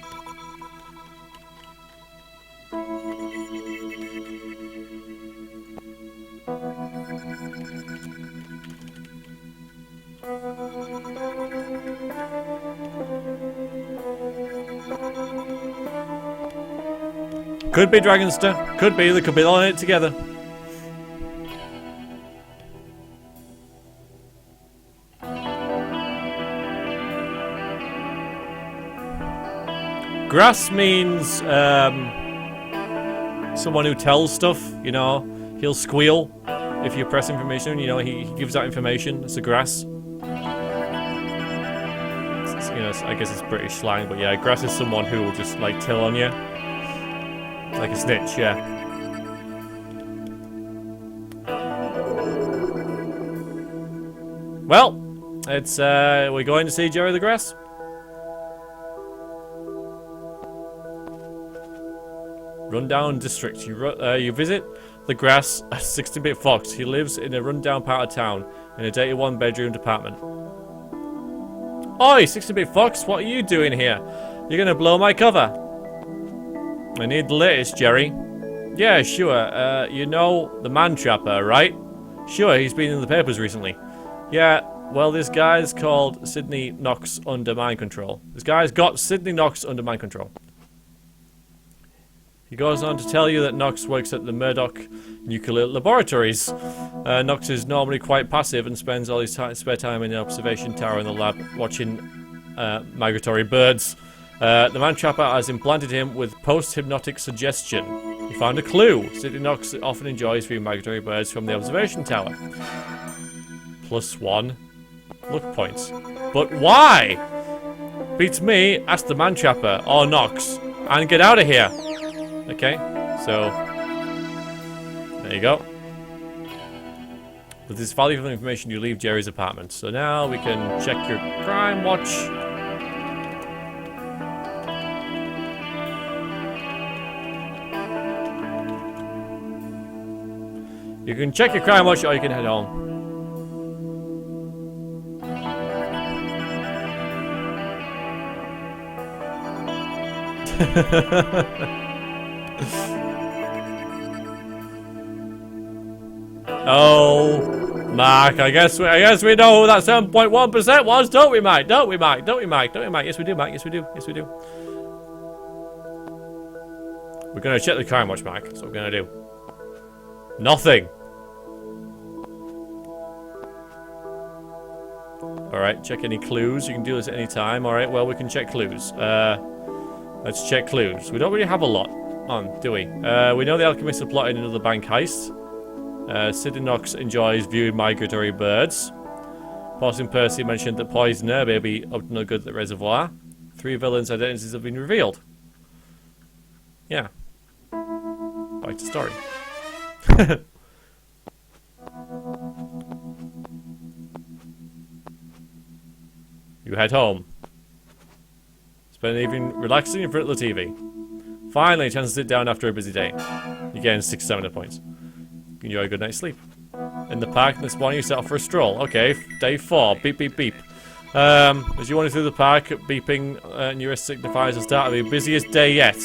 Could be Dragonster. Could be. They could be all in it together. Grass means someone who tells stuff. You know, he'll squeal if you press information. You know, he gives out information. It's a grass. It's, you know, I guess it's British slang, but yeah, grass is someone who will just like tell on you. Like a snitch, yeah. Well, it's, we're going to see Jerry the Grass. Rundown district. You visit the Grass, a 16-bit fox. He lives in a rundown part of town, in a dated one-bedroom apartment. Oi, 16-bit fox, what are you doing here? You're gonna blow my cover. I need the latest, Jerry. Yeah, sure. You know the man trapper, right? Sure, he's been in the papers recently. Yeah, well, this guy's called Sidney Knox under mind control. This guy's got Sidney Knox under mind control. He goes on to tell you that Knox works at the Murdoch Nuclear Laboratories. Knox is normally quite passive and spends all his spare time in the observation tower in the lab watching migratory birds. The man trapper has implanted him with post-hypnotic suggestion. He found a clue. Sidney Knox often enjoys viewing migratory birds from the observation tower. +1 look points. But why? Beats me, ask the man trapper or Knox and get out of here. Okay, so there you go. With this valuable information, you leave Jerry's apartment. So now we can check your crime watch. You can check your crime watch or you can head home. Oh, Mark, I guess we know who that 7.1% was, don't we, Mike? Don't we, Mike? Don't we, Mike? Don't we, Mike? Yes, we do, Mike. Yes, we do. Yes, we do. We're gonna check the crime watch, Mike. That's what we're gonna do. Nothing. Alright, check any clues. You can do this at any time. Alright, well, we can check clues. Let's check clues. We don't really have a lot on, do we? We know the alchemists are plotting another bank heist. Sidney Knox enjoys viewing migratory birds. Parson Percy mentioned that Poisoner may be up to no good at the reservoir. 3 villains' identities have been revealed. Yeah. Back to story. You head home. Spend an evening relaxing in front of the TV. Finally, a chance to sit down after a busy day. You gain 6 stamina points. You enjoy a good night's sleep. In the park this morning, you set off for a stroll. Okay, day 4. Beep, beep, beep. As you wander through the park, beeping nearest signifies the start of the busiest day yet.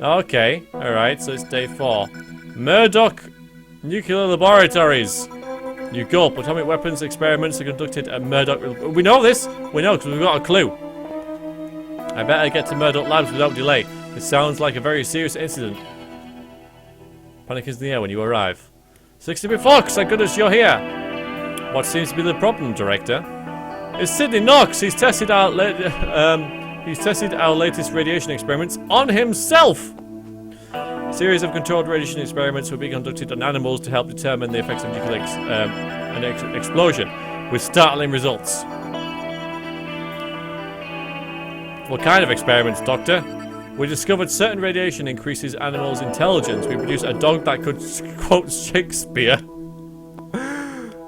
Okay, alright, so it's day 4. Murdoch Nuclear Laboratories. You gulp. Atomic weapons experiments are conducted at Murdoch. We know this! We know, because we've got a clue. I better get to Murdoch Labs without delay. It sounds like a very serious incident. Panic is in the air when you arrive. 60-bit Fox, thank goodness you're here. What seems to be the problem, Director? It's Sidney Knox. He's tested our latest radiation experiments on himself. A series of controlled radiation experiments will be conducted on animals to help determine the effects of nuclear explosion, with startling results. What kind of experiments, Doctor? We discovered certain radiation increases animals' intelligence. We produced a dog that could quote Shakespeare.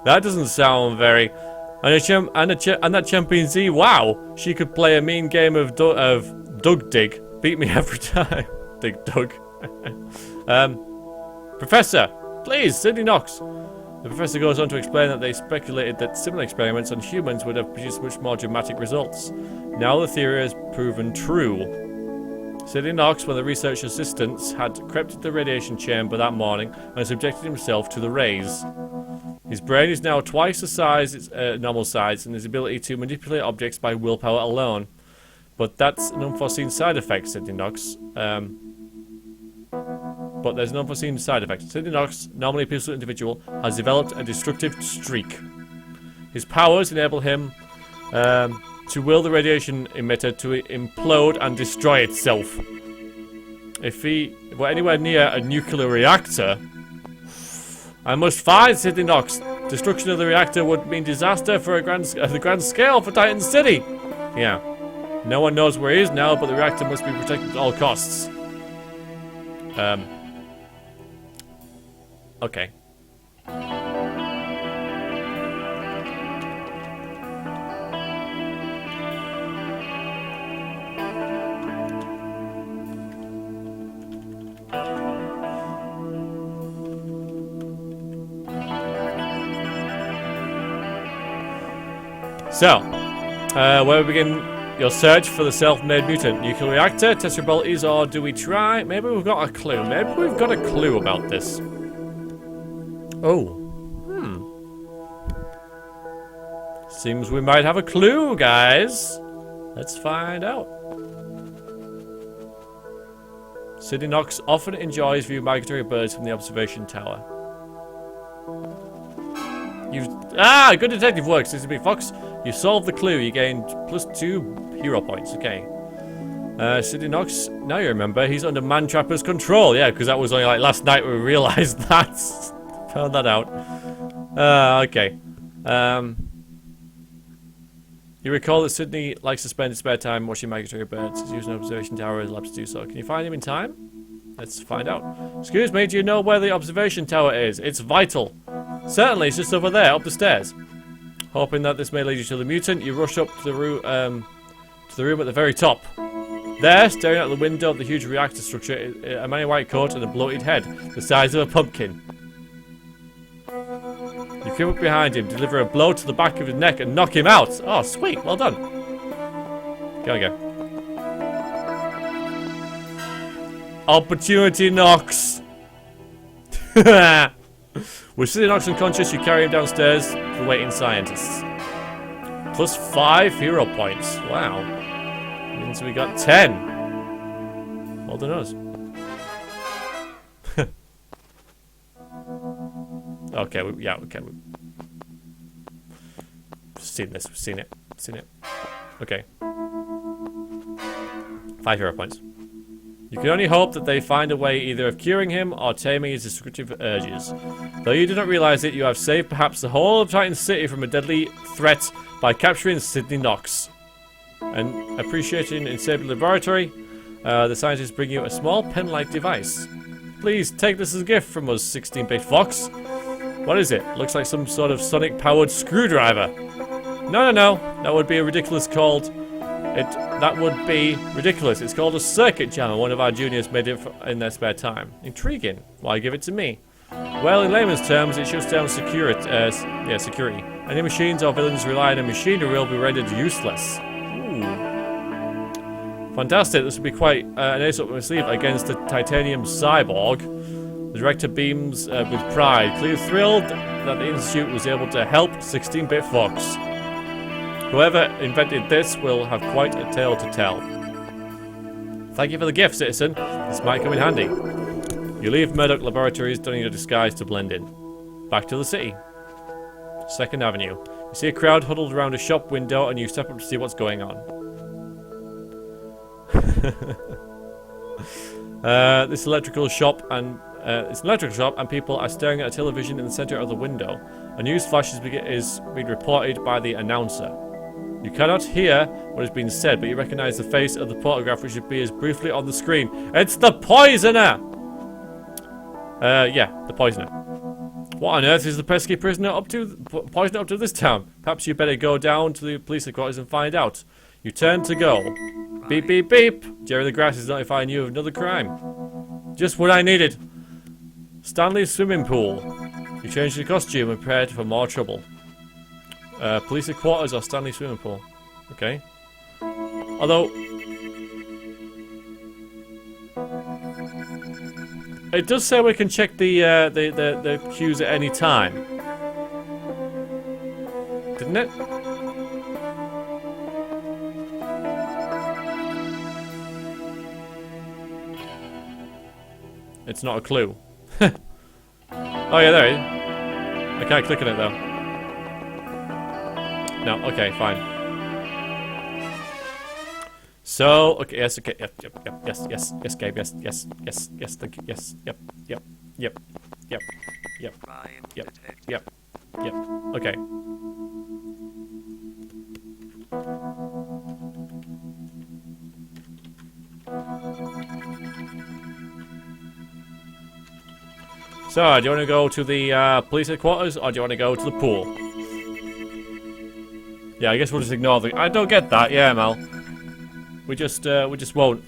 That doesn't sound very... And that chimpanzee, wow, she could play a mean game of Doug Dig. Beat me every time. Dig Doug. Professor, please, Sidney Knox. The professor goes on to explain that they speculated that similar experiments on humans would have produced much more dramatic results. Now the theory has proven true. Sidney Knox, one of the research assistants, had crept into the radiation chamber that morning and subjected himself to the rays. His brain is now twice the size its normal size, and his ability to manipulate objects by willpower alone. But that's an unforeseen side effect, Sidney Knox. But there's an unforeseen side effect. Sidney Knox, normally a peaceful individual, has developed a destructive streak. His powers enable him to will the radiation emitter to implode and destroy itself. If he were anywhere near a nuclear reactor, I must find Sidney Knox. Destruction of the reactor would mean disaster for the grand scale for Titan City. Yeah. No one knows where he is now, but the reactor must be protected at all costs. Okay. So, where we begin your search for the self-made mutant nuclear reactor, test your abilities, or do we try? Maybe we've got a clue. Maybe we've got a clue about this. Oh. Seems we might have a clue, guys. Let's find out. Sidney Knox often enjoys viewing migratory birds from the observation tower. Good detective work, 60-bit Fox. You solved the clue. You gained +2 hero points. Okay. Sidney Knox, now you remember, he's under Man-Trapper's control. Yeah, because that was only like last night we realised that. Found that out. Okay. You recall that Sidney likes to spend his spare time watching migratory birds. He's using an observation tower as labs to do so. Can you find him in time? Let's find out. Excuse me, do you know where the observation tower is? It's vital. Certainly, it's just over there, up the stairs. Hoping that this may lead you to the mutant, you rush up to the room at the very top. There, staring out the window of the huge reactor structure, is a man in a white coat and a bloated head, the size of a pumpkin. You creep up behind him, deliver a blow to the back of his neck, and knock him out. Oh, sweet, well done. Go again. Opportunity knocks. With City Knocks unconscious, you carry him downstairs to the waiting scientists. +5 hero points. Wow. Means we got 10. Well done us. Okay, yeah, okay. We've seen this, we've seen it. Okay. 5 hero points. You can only hope that they find a way either of curing him or taming his destructive urges. Though you do not realize it, you have saved perhaps the whole of Titan City from a deadly threat by capturing Sidney Knox. And appreciating in Sable Laboratory, the scientists bring you a small pen-like device. Please take this as a gift from us, 16-bit Fox. What is it? Looks like some sort of sonic-powered screwdriver. No. That would be ridiculous. That would be ridiculous. It's called a circuit jammer. One of our juniors made it in their spare time. Intriguing. Why give it to me? Well, in layman's terms, it shuts down security. Any machines or villains relying on machinery will be rendered useless. Ooh. Fantastic. This would be quite an ace up my sleeve against the titanium cyborg. The director beams with pride, clearly thrilled that the Institute was able to help 16-bit Fox. Whoever invented this will have quite a tale to tell. Thank you for the gift, citizen. This might come in handy. You leave Murdoch Laboratories, donning your disguise to blend in. Back to the city. 2nd Avenue. You see a crowd huddled around a shop window and you step up to see what's going on. It's an electrical shop and people are staring at a television in the center of the window. A news flash is being reported by the announcer. You cannot hear what has been said, but you recognize the face of the photograph which appears briefly on the screen. It's the poisoner! Yeah, the poisoner. What on earth is the pesky poisoner up to this town? Perhaps you better go down to the police headquarters and find out. You turn to go. Beep, beep, beep. Jerry the Grass is notifying you of another crime. Just what I needed. Stanley's swimming pool. You change your costume and prepare for more trouble. Police headquarters or Stanley swimming pool. Okay. Although it does say we can check the queues at any time. Didn't it? It's not a clue. Oh yeah, there it is. I can't click on it though. No, okay, fine. So, okay, yes, okay, yep, Gabe, yes, thank you, yes, yep, okay. So, do you want to go to the police headquarters, or do you want to go to the pool? Yeah, I guess we'll just ignore the... I don't get that, yeah, Mal. We just won't.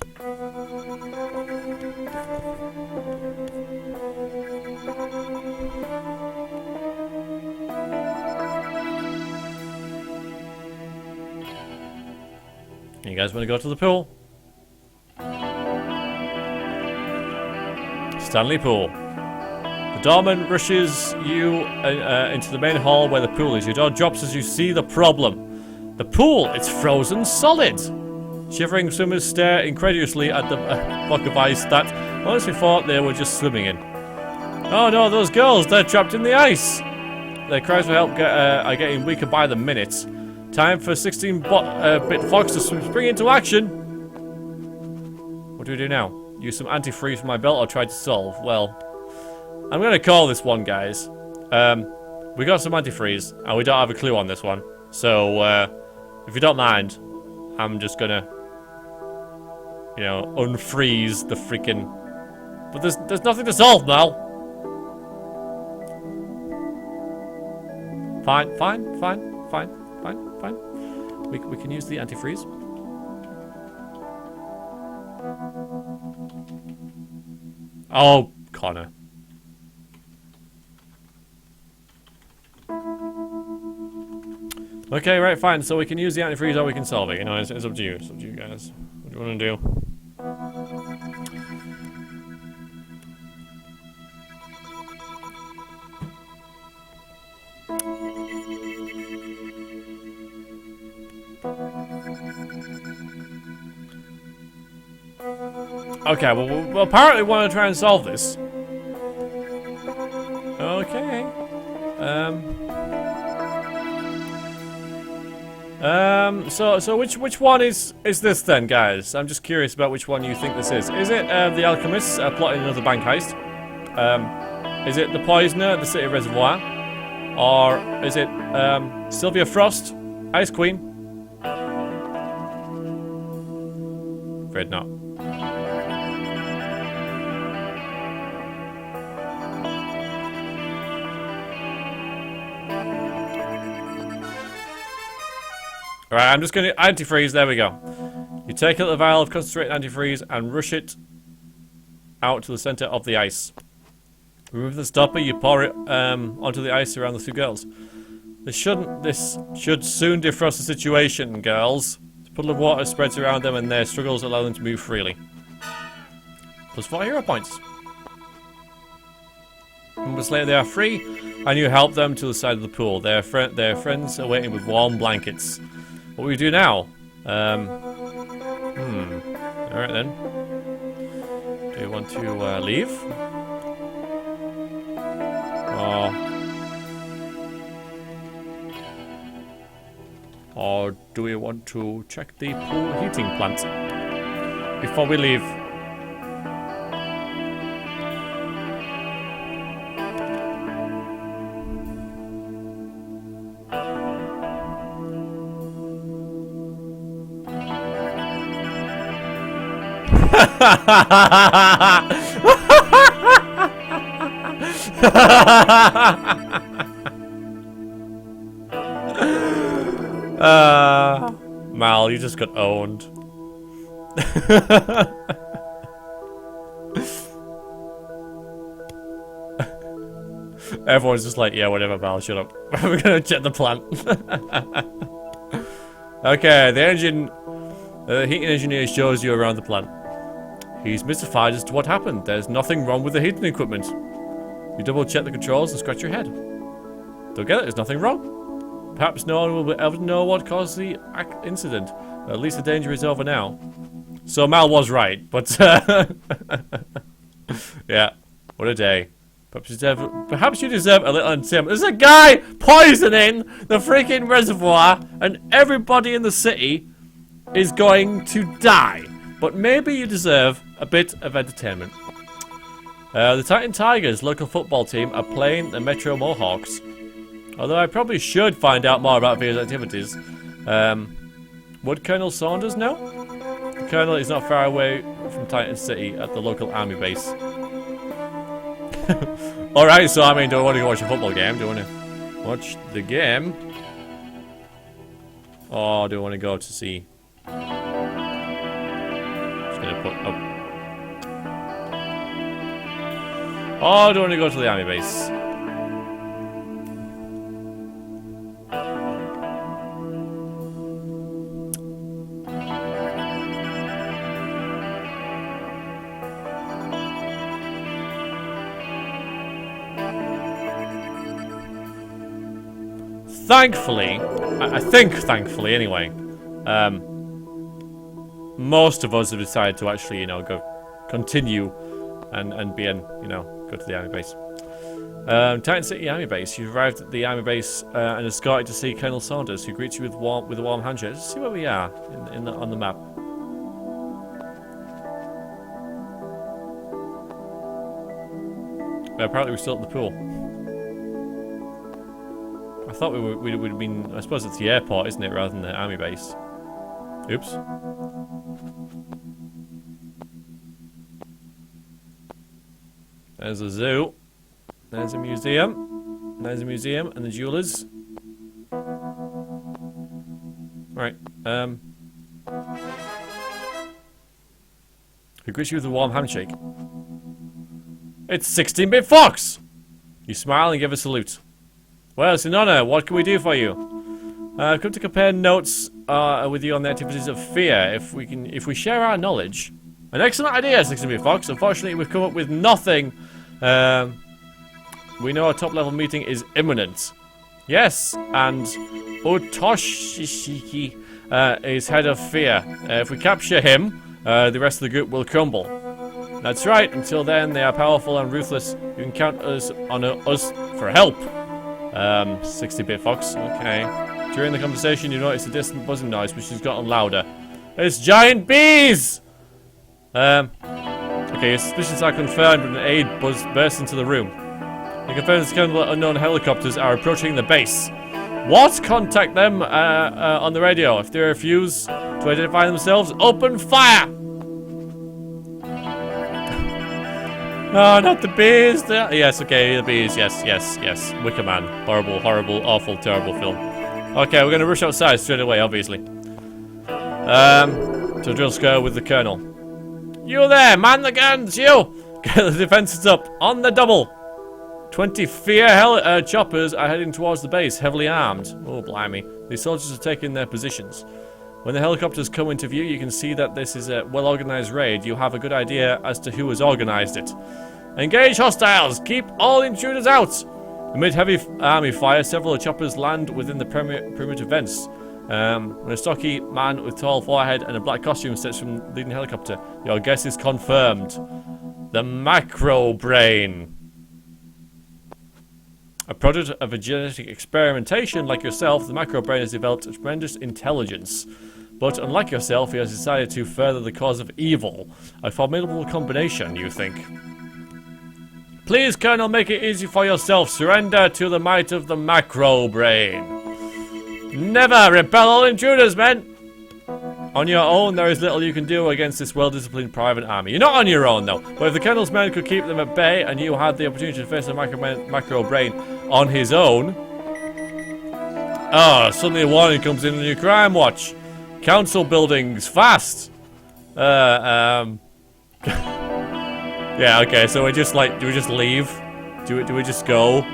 You guys want to go to the pool? Stanley Pool. The doorman rushes you into the main hall where the pool is. Your door drops as you see the problem. The pool, it's frozen solid. Shivering swimmers stare incredulously at the block of ice that honestly thought they were just swimming in. Oh no, those girls, they're trapped in the ice. Their cries for help are getting weaker by the minute. Time for 16-bit Fox to spring into action. What do we do now? Use some antifreeze from my belt or try to solve? Well, I'm gonna call this one, guys. We got some antifreeze, and we don't have a clue on this one. So, if you don't mind, I'm just gonna, you know, unfreeze the freaking... But there's nothing to solve now. Fine. We can use the antifreeze. Oh, Connor. Okay, right, fine. So we can use the antifreeze or we can solve it. You know, it's up to you. It's up to you guys. What do you want to do? Okay, well, we apparently want to try and solve this. Okay. So which one is this then, guys? I'm just curious about which one you think this is. Is it the alchemists plotting another bank heist? Is it the poisoner at the city reservoir? Or is it Sylvia Frost, Ice Queen? Afraid not. Alright, I'm just going to antifreeze. There we go. You take out the vial of concentrated antifreeze and rush it out to the center of the ice. Remove the stopper, you pour it onto the ice around the two girls. This should soon defrost the situation, girls. A puddle of water spreads around them and their struggles allow them to move freely. Plus 4 hero points. Moments later they are free, and you help them to the side of the pool. Their friends are waiting with warm blankets. What will we do now? Alright then. Do you want to leave? Or do we want to check the pool heating plant before we leave? Mal, you just got owned. Everyone's just like, yeah, whatever, Mal, shut up. We're gonna check the plant. Okay, the heating engineer shows you around the plant. He's mystified as to what happened. There's nothing wrong with the heating equipment. You double check the controls and scratch your head. Don't get it, there's nothing wrong. Perhaps no one will ever know what caused the incident. At least the danger is over now. So Mal was right, but yeah, what a day. Perhaps you deserve a little entertainment. There's a guy poisoning the freaking reservoir, and everybody in the city is going to die. But maybe you deserve a bit of entertainment. The Titan Tigers, local football team, are playing the Metro Mohawks. Although I probably should find out more about Veer's activities. Would Colonel Saunders know? The Colonel is not far away from Titan City at the local army base. Alright, so I mean, do I want to go watch a football game? Do I want to watch the game? Or do I want to go to see? Just gonna put up. Or do I want to go to the army base? Thankfully, I think thankfully anyway, most of us have decided to actually, you know, continue and be in, you know, go to the army base. Titan City Army Base. You've arrived at the army base and escorted to see Colonel Saunders, who greets you with a warm handshake. Let's see where we are on the map. Apparently we're still at the pool. I thought we would have been. I suppose it's the airport, isn't it, rather than the army base? Oops. There's a zoo. There's a museum. There's a museum and the jewelers. Right. Who greets you with a warm handshake? It's 16-bit Fox. You smile and give a salute. Well, it's an honor. What can we do for you? I've come to compare notes with you on the activities of fear. If we share our knowledge. An excellent idea, 16-bit Fox. Unfortunately, we've come up with nothing. We know a top-level meeting is imminent. Yes, and Otoshiki is head of fear. If we capture him, the rest of the group will crumble. That's right. Until then, they are powerful and ruthless. You can count us on us for help. 60-bit Fox. Okay. During the conversation, you notice a distant buzzing noise, which has gotten louder. It's giant bees! Okay, your suspicions are confirmed when an aide bursts into the room. It confirms that unknown helicopters are approaching the base. What? Contact them on the radio. If they refuse to identify themselves, open fire! No, not the bees. Yes, okay, the bees. Yes, yes, yes. Wicker Man. Horrible, horrible, awful, terrible film. Okay, we're going to rush outside straight away, obviously. To drill square with the colonel. You there, man the guns, you! Get the defenses up, on the double! 20 fear choppers are heading towards the base, heavily armed. Oh, blimey. These soldiers are taking their positions. When the helicopters come into view, you can see that this is a well-organized raid. You have a good idea as to who has organized it. Engage hostiles! Keep all intruders out! Amid heavy army fire, several choppers land within the perimeter vents. When a stocky man with tall forehead and a black costume steps from the leading helicopter, your guess is confirmed. The macro brain. A product of a genetic experimentation like yourself, the macro brain has developed a tremendous intelligence. But unlike yourself, he has decided to further the cause of evil. A formidable combination, you think. Please, Colonel, make it easy for yourself. Surrender to the might of the macro brain. Never repel all intruders, men! On your own, there is little you can do against this well-disciplined private army. You're not on your own, though. But if the Colonel's men could keep them at bay, and you had the opportunity to face the macro brain on his own... Oh, suddenly a warning comes in on your crime watch. Council buildings, fast! Yeah, okay, so we just, like, do we just leave? Do we just go?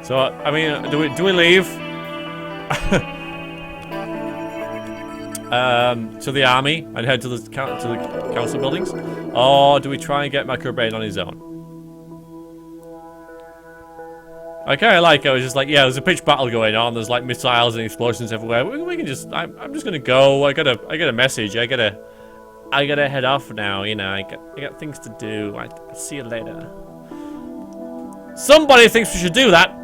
So, I mean, do we leave? To the army and head to the council buildings? Or do we try and get Macrobrain on his own? I kind of like it. I was just like, yeah, there's a pitched battle going on. There's like missiles and explosions everywhere. We can just, I'm just gonna go. I got a message. I gotta head off now. You know, I got things to do. I'll see you later. Somebody thinks we should do that.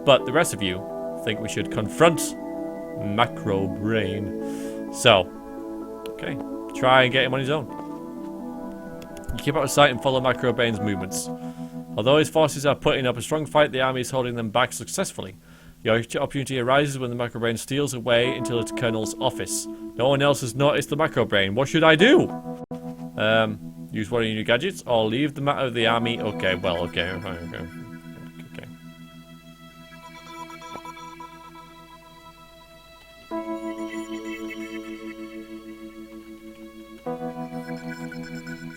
But the rest of you think we should confront Macro Brain. So, okay, try and get him on his own. You keep out of sight and follow Macro Brain's movements. Although his forces are putting up a strong fight, the army is holding them back successfully. Your opportunity arises when the Macro Brain steals away into its colonel's office. No one else has noticed the Macro Brain. What should I do? Use one of your new gadgets or leave the matter of the army. Okay, well, okay.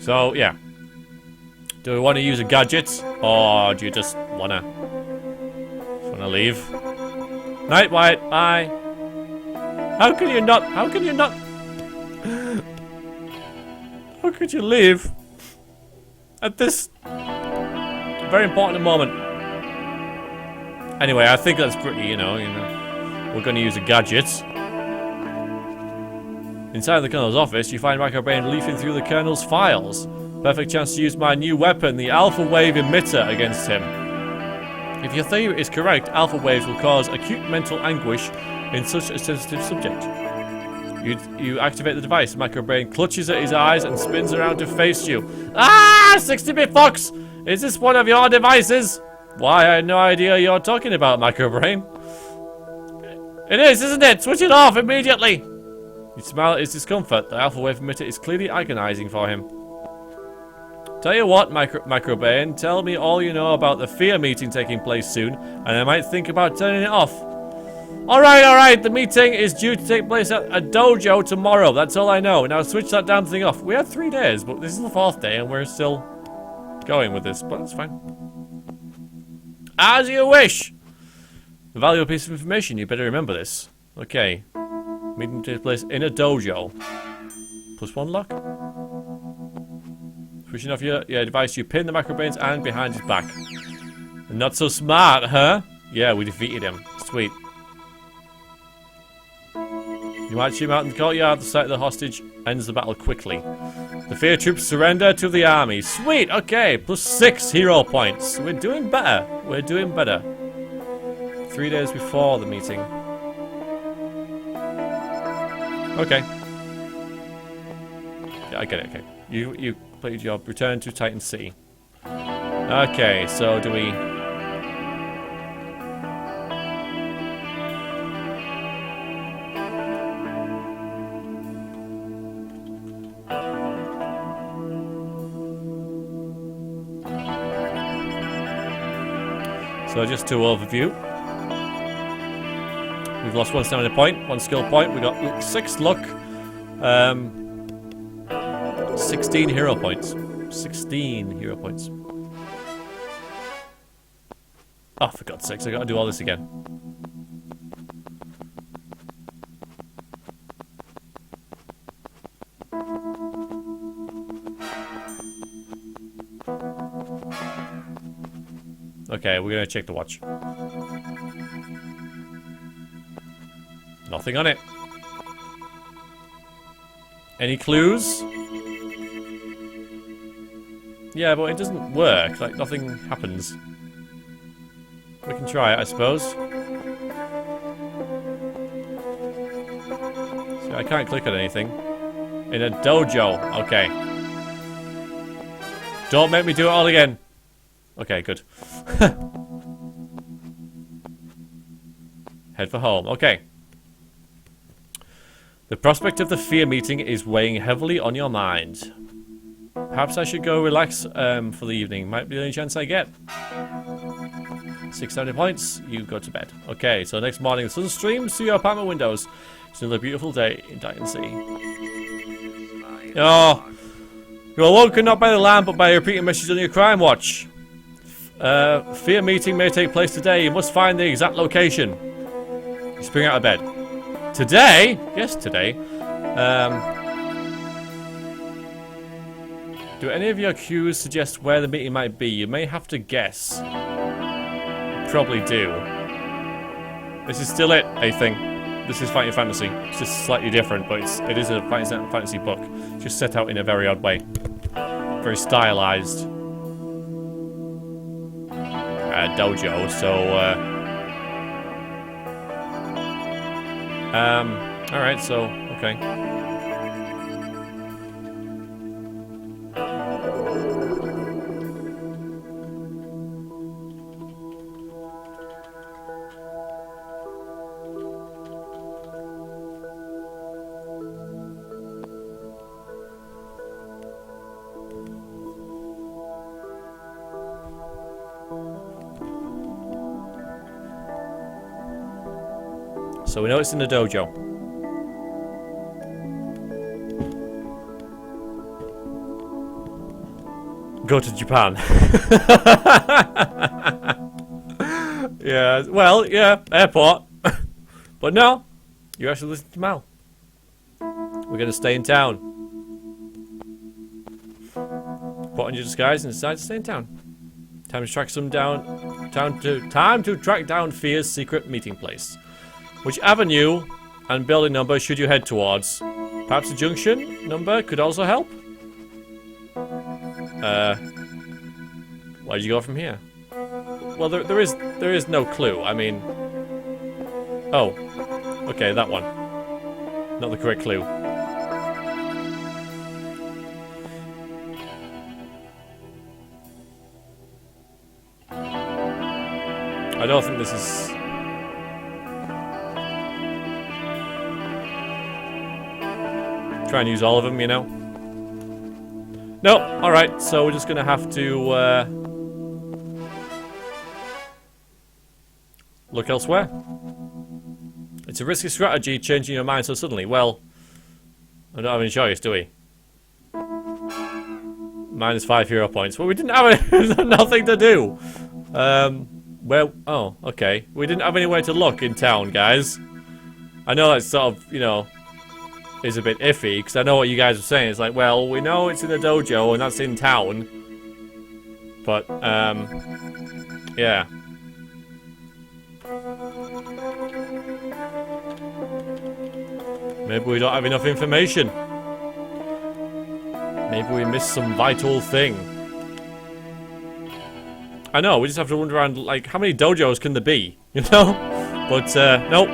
So, yeah. Do we want to use a gadget, or do you just wanna leave? Night, Wyatt. Bye. How can you not? How can you not? How could you leave at this very important moment? Anyway, I think that's pretty. You know, we're going to use a gadget. Inside the Colonel's office, you find Microbrain leafing through the Colonel's files. Perfect chance to use my new weapon, the Alpha Wave Emitter, against him. If your theory is correct, Alpha Waves will cause acute mental anguish in such a sensitive subject. You activate the device. Microbrain clutches at his eyes and spins around to face you. Ah! 60-bit Fox! Is this one of your devices? Why, I had no idea you're talking about, Microbrain. It is, isn't it? Switch it off immediately! You smile at his discomfort. The Alpha Wave Emitter is clearly agonizing for him. Tell you what, Microbrain, tell me all you know about the fear meeting taking place soon, and I might think about turning it off. Alright, the meeting is due to take place at a dojo tomorrow. That's all I know. Now switch that damn thing off. We had 3 days, but this is the 4th day, and we're still going with this, but that's fine. As you wish! A valuable piece of information, you better remember this. Okay. Meeting takes place in a dojo. +1 luck. Pushing off your device, you pin the macrobrains and behind his back. Not so smart, huh? Yeah, we defeated him. Sweet. You march him out in the courtyard. The sight of the hostage ends the battle quickly. The fear troops surrender to the army. Sweet, okay. +6 hero points. We're doing better. We're doing better. 3 days before the meeting. Okay. Yeah, I get it, okay. You completed your job. Return to Titan City. Okay, so do we... So just to overview. We've lost 1 stamina point, 1 skill point. We got 6 luck. 16 hero points. 16 hero points. Oh, for God's sakes, I gotta do all this again. Okay, we're gonna check the watch. Nothing on it. Any clues? Yeah, but it doesn't work. Like, nothing happens. We can try it, I suppose. So I can't click on anything. In a dojo. Okay. Don't make me do it all again. Okay, good. Head for home. Okay. The prospect of the fear meeting is weighing heavily on your mind. Perhaps I should go relax for the evening. Might be the only chance I get. 670 points. You go to bed. Okay, so next morning the sun streams through your apartment windows. It's another beautiful day in Titan City. Oh, you are woken not by the lamp, but by a repeating message on your crime watch. Fear meeting may take place today. You must find the exact location. You spring out of bed. Today? Yes, today. Do any of your cues suggest where the meeting might be? You may have to guess. Probably do. This is still it, I think. This is Fighting Fantasy. It's just slightly different, but it is a Fighting Fantasy book. Just set out in a very odd way. Very stylized. Dojo, so, alright, so, okay. So we know it's in the dojo. Go to Japan. Yeah, well, yeah, airport. But no, you actually listen to Mal. We're gonna stay in town. Put on your disguise and decide to stay in town. Time to track some down. Time to track down Fear's secret meeting place. Which avenue and building number should you head towards? Perhaps the junction number could also help? Where did you go from here? Well, there is no clue. I mean... Oh. Okay, that one. Not the correct clue. I don't think this is... Try and use all of them, you know? No, alright, so we're just gonna have to look elsewhere. It's a risky strategy changing your mind so suddenly. Well, I don't have any choice, do we? -5 hero points. Well, we didn't have any, nothing to do. Well, oh, okay. We didn't have anywhere to look in town, guys. I know that's sort of, you know, is a bit iffy, because I know what you guys are saying. It's like, well, we know it's in the dojo and that's in town. But, yeah. Maybe we don't have enough information. Maybe we missed some vital thing. I know, we just have to wonder around, like, how many dojos can there be? You know? But, nope.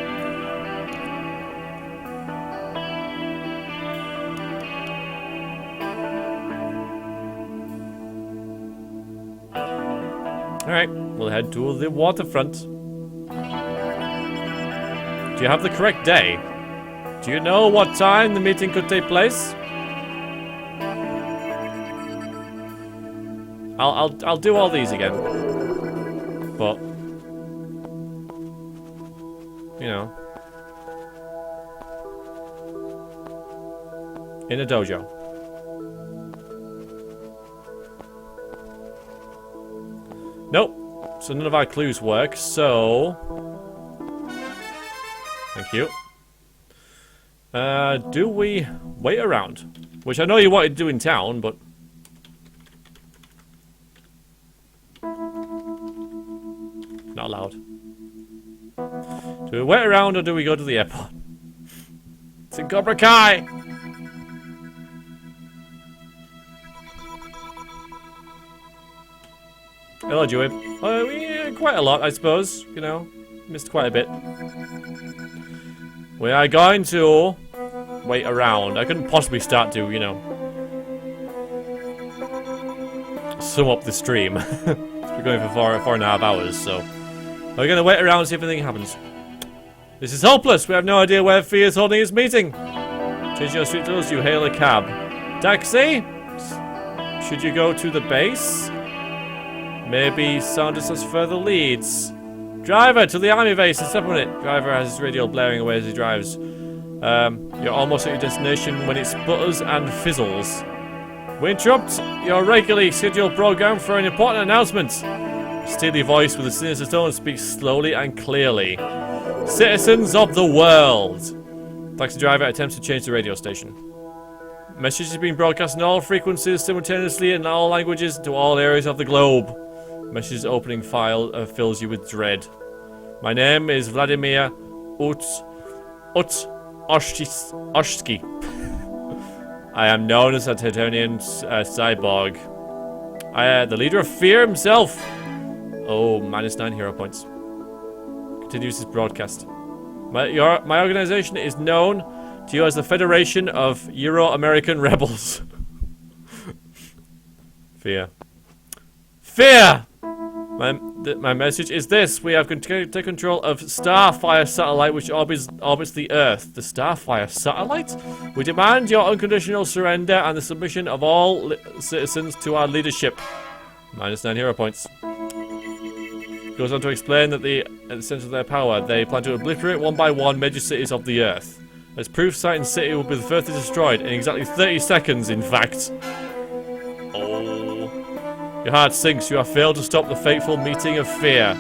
Alright, we'll head to the waterfront. Do you have the correct day? Do you know what time the meeting could take place? I'll do all these again. But you know, in a dojo. Nope. So none of our clues work, so thank you. Do we wait around? Which I know you wanted to do in town, but not allowed. Do we wait around or do we go to the airport? It's in Cobra Kai! Hello, Joey. Yeah, quite a lot, I suppose. You know, missed quite a bit. We are going to wait around. I couldn't possibly start to, you know, sum up the stream. We're going for 4.5 hours, so we're going to wait around and see if anything happens. This is hopeless. We have no idea where Fee is holding his meeting. Change your street to us, you hail a cab. Taxi? Should you go to the base? Maybe Saunders has further leads. Driver, to the army base and step on it. Driver has his radio blaring away as he drives. You're almost at your destination when it sputters and fizzles. We interrupt your regularly scheduled program for an important announcement. A steely voice with a sinister tone speaks slowly and clearly. Citizens of the world! Taxi driver attempts to change the radio station. Message is being broadcast in all frequencies simultaneously in all languages to all areas of the globe. Message's opening file fills you with dread. My name is Vladimir Oshsky. I am known as a Titanian cyborg. The leader of Fear himself. Oh, -9 hero points. Continues his broadcast. My organization is known to you as the Federation of Euro-American Rebels. Fear. Fear! My message is this. We have taken control of Starfire satellite which orbits the Earth. The Starfire satellite? We demand your unconditional surrender and the submission of all citizens to our leadership. -9 hero points. Goes on to explain that at the center of their power, they plan to obliterate one by one major cities of the Earth. As proof, Titan City will be the first destroyed in exactly 30 seconds, in fact. Oh. Your heart sinks. You have failed to stop the fateful meeting of Fear.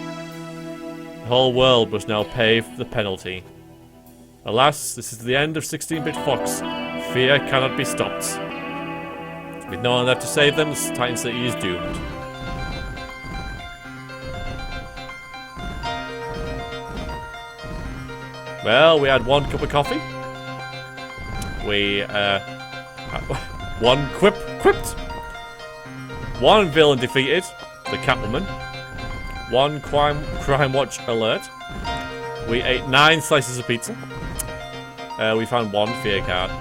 The whole world must now pay the penalty. Alas, this is the end of 16-bit Fox. Fear cannot be stopped. With no one left to save them, Titan City is doomed. Well, we had one cup of coffee. We, one quipped. One villain defeated, the Catwoman. One crime watch alert. We ate 9 slices of pizza. We found 1 fear card.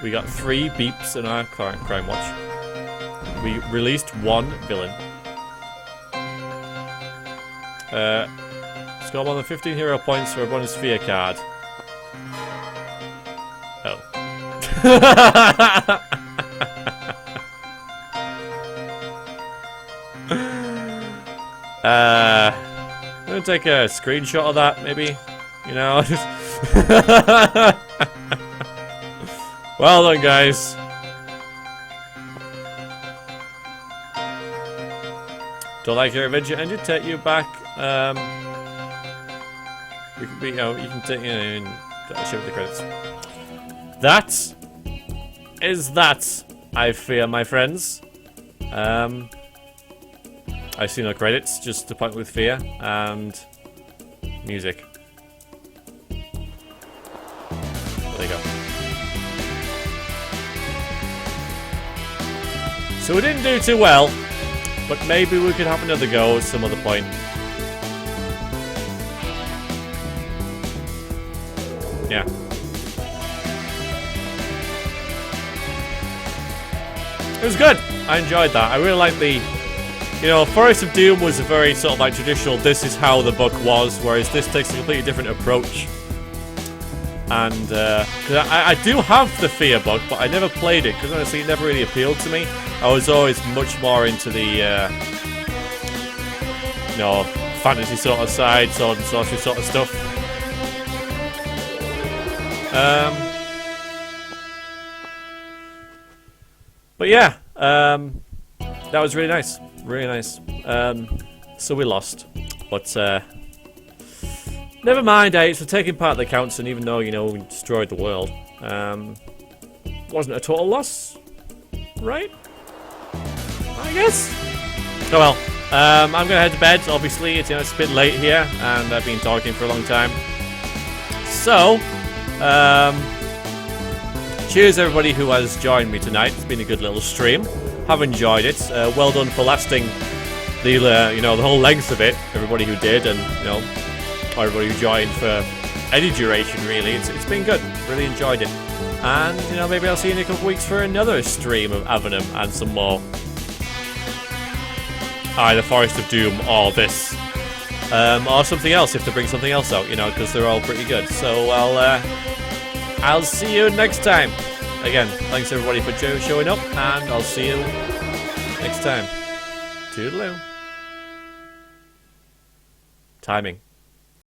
We got 3 beeps in our crime watch. We released 1 villain. Score more than 15 hero points for a bonus fear card. Oh. I'm gonna take a screenshot of that, maybe. You know, well done, guys. Don't like your adventure ended? Take you back. We could be, you know, you can take, you know, show the credits. that is that, I fear, my friends. I see no credits, just a point with fear and music. There you go. So we didn't do too well, but maybe we could have another go at some other point. Yeah. It was good. I enjoyed that. I really like the, you know, Forest of Doom was a very sort of like traditional, this is how the book was, whereas this takes a completely different approach. And, I do have the Fear book, but I never played it, because honestly it never really appealed to me. I was always much more into the, you know, fantasy sort of side, sword and sorcery sort of stuff. But yeah, that was really nice. Really nice. So we lost. But, never mind, it's for taking part that counts, and even though, you know, we destroyed the world, wasn't a total loss, right? I guess. Oh well. I'm gonna head to bed, obviously. It's, you know, it's a bit late here, and I've been talking for a long time. So, cheers everybody who has joined me tonight. It's been a good little stream. Have enjoyed it. Well done for lasting the, you know, the whole length of it. Everybody who did, and, you know, everybody who joined for any duration, really. It's been good. Really enjoyed it. And, you know, maybe I'll see you in a couple of weeks for another stream of Avenum and some more. Either Forest of Doom or this. Or something else, if they bring something else out, you know, because they're all pretty good. So I'll see you next time. Again, thanks everybody for showing up, and I'll see you next time. Toodaloo. Timing.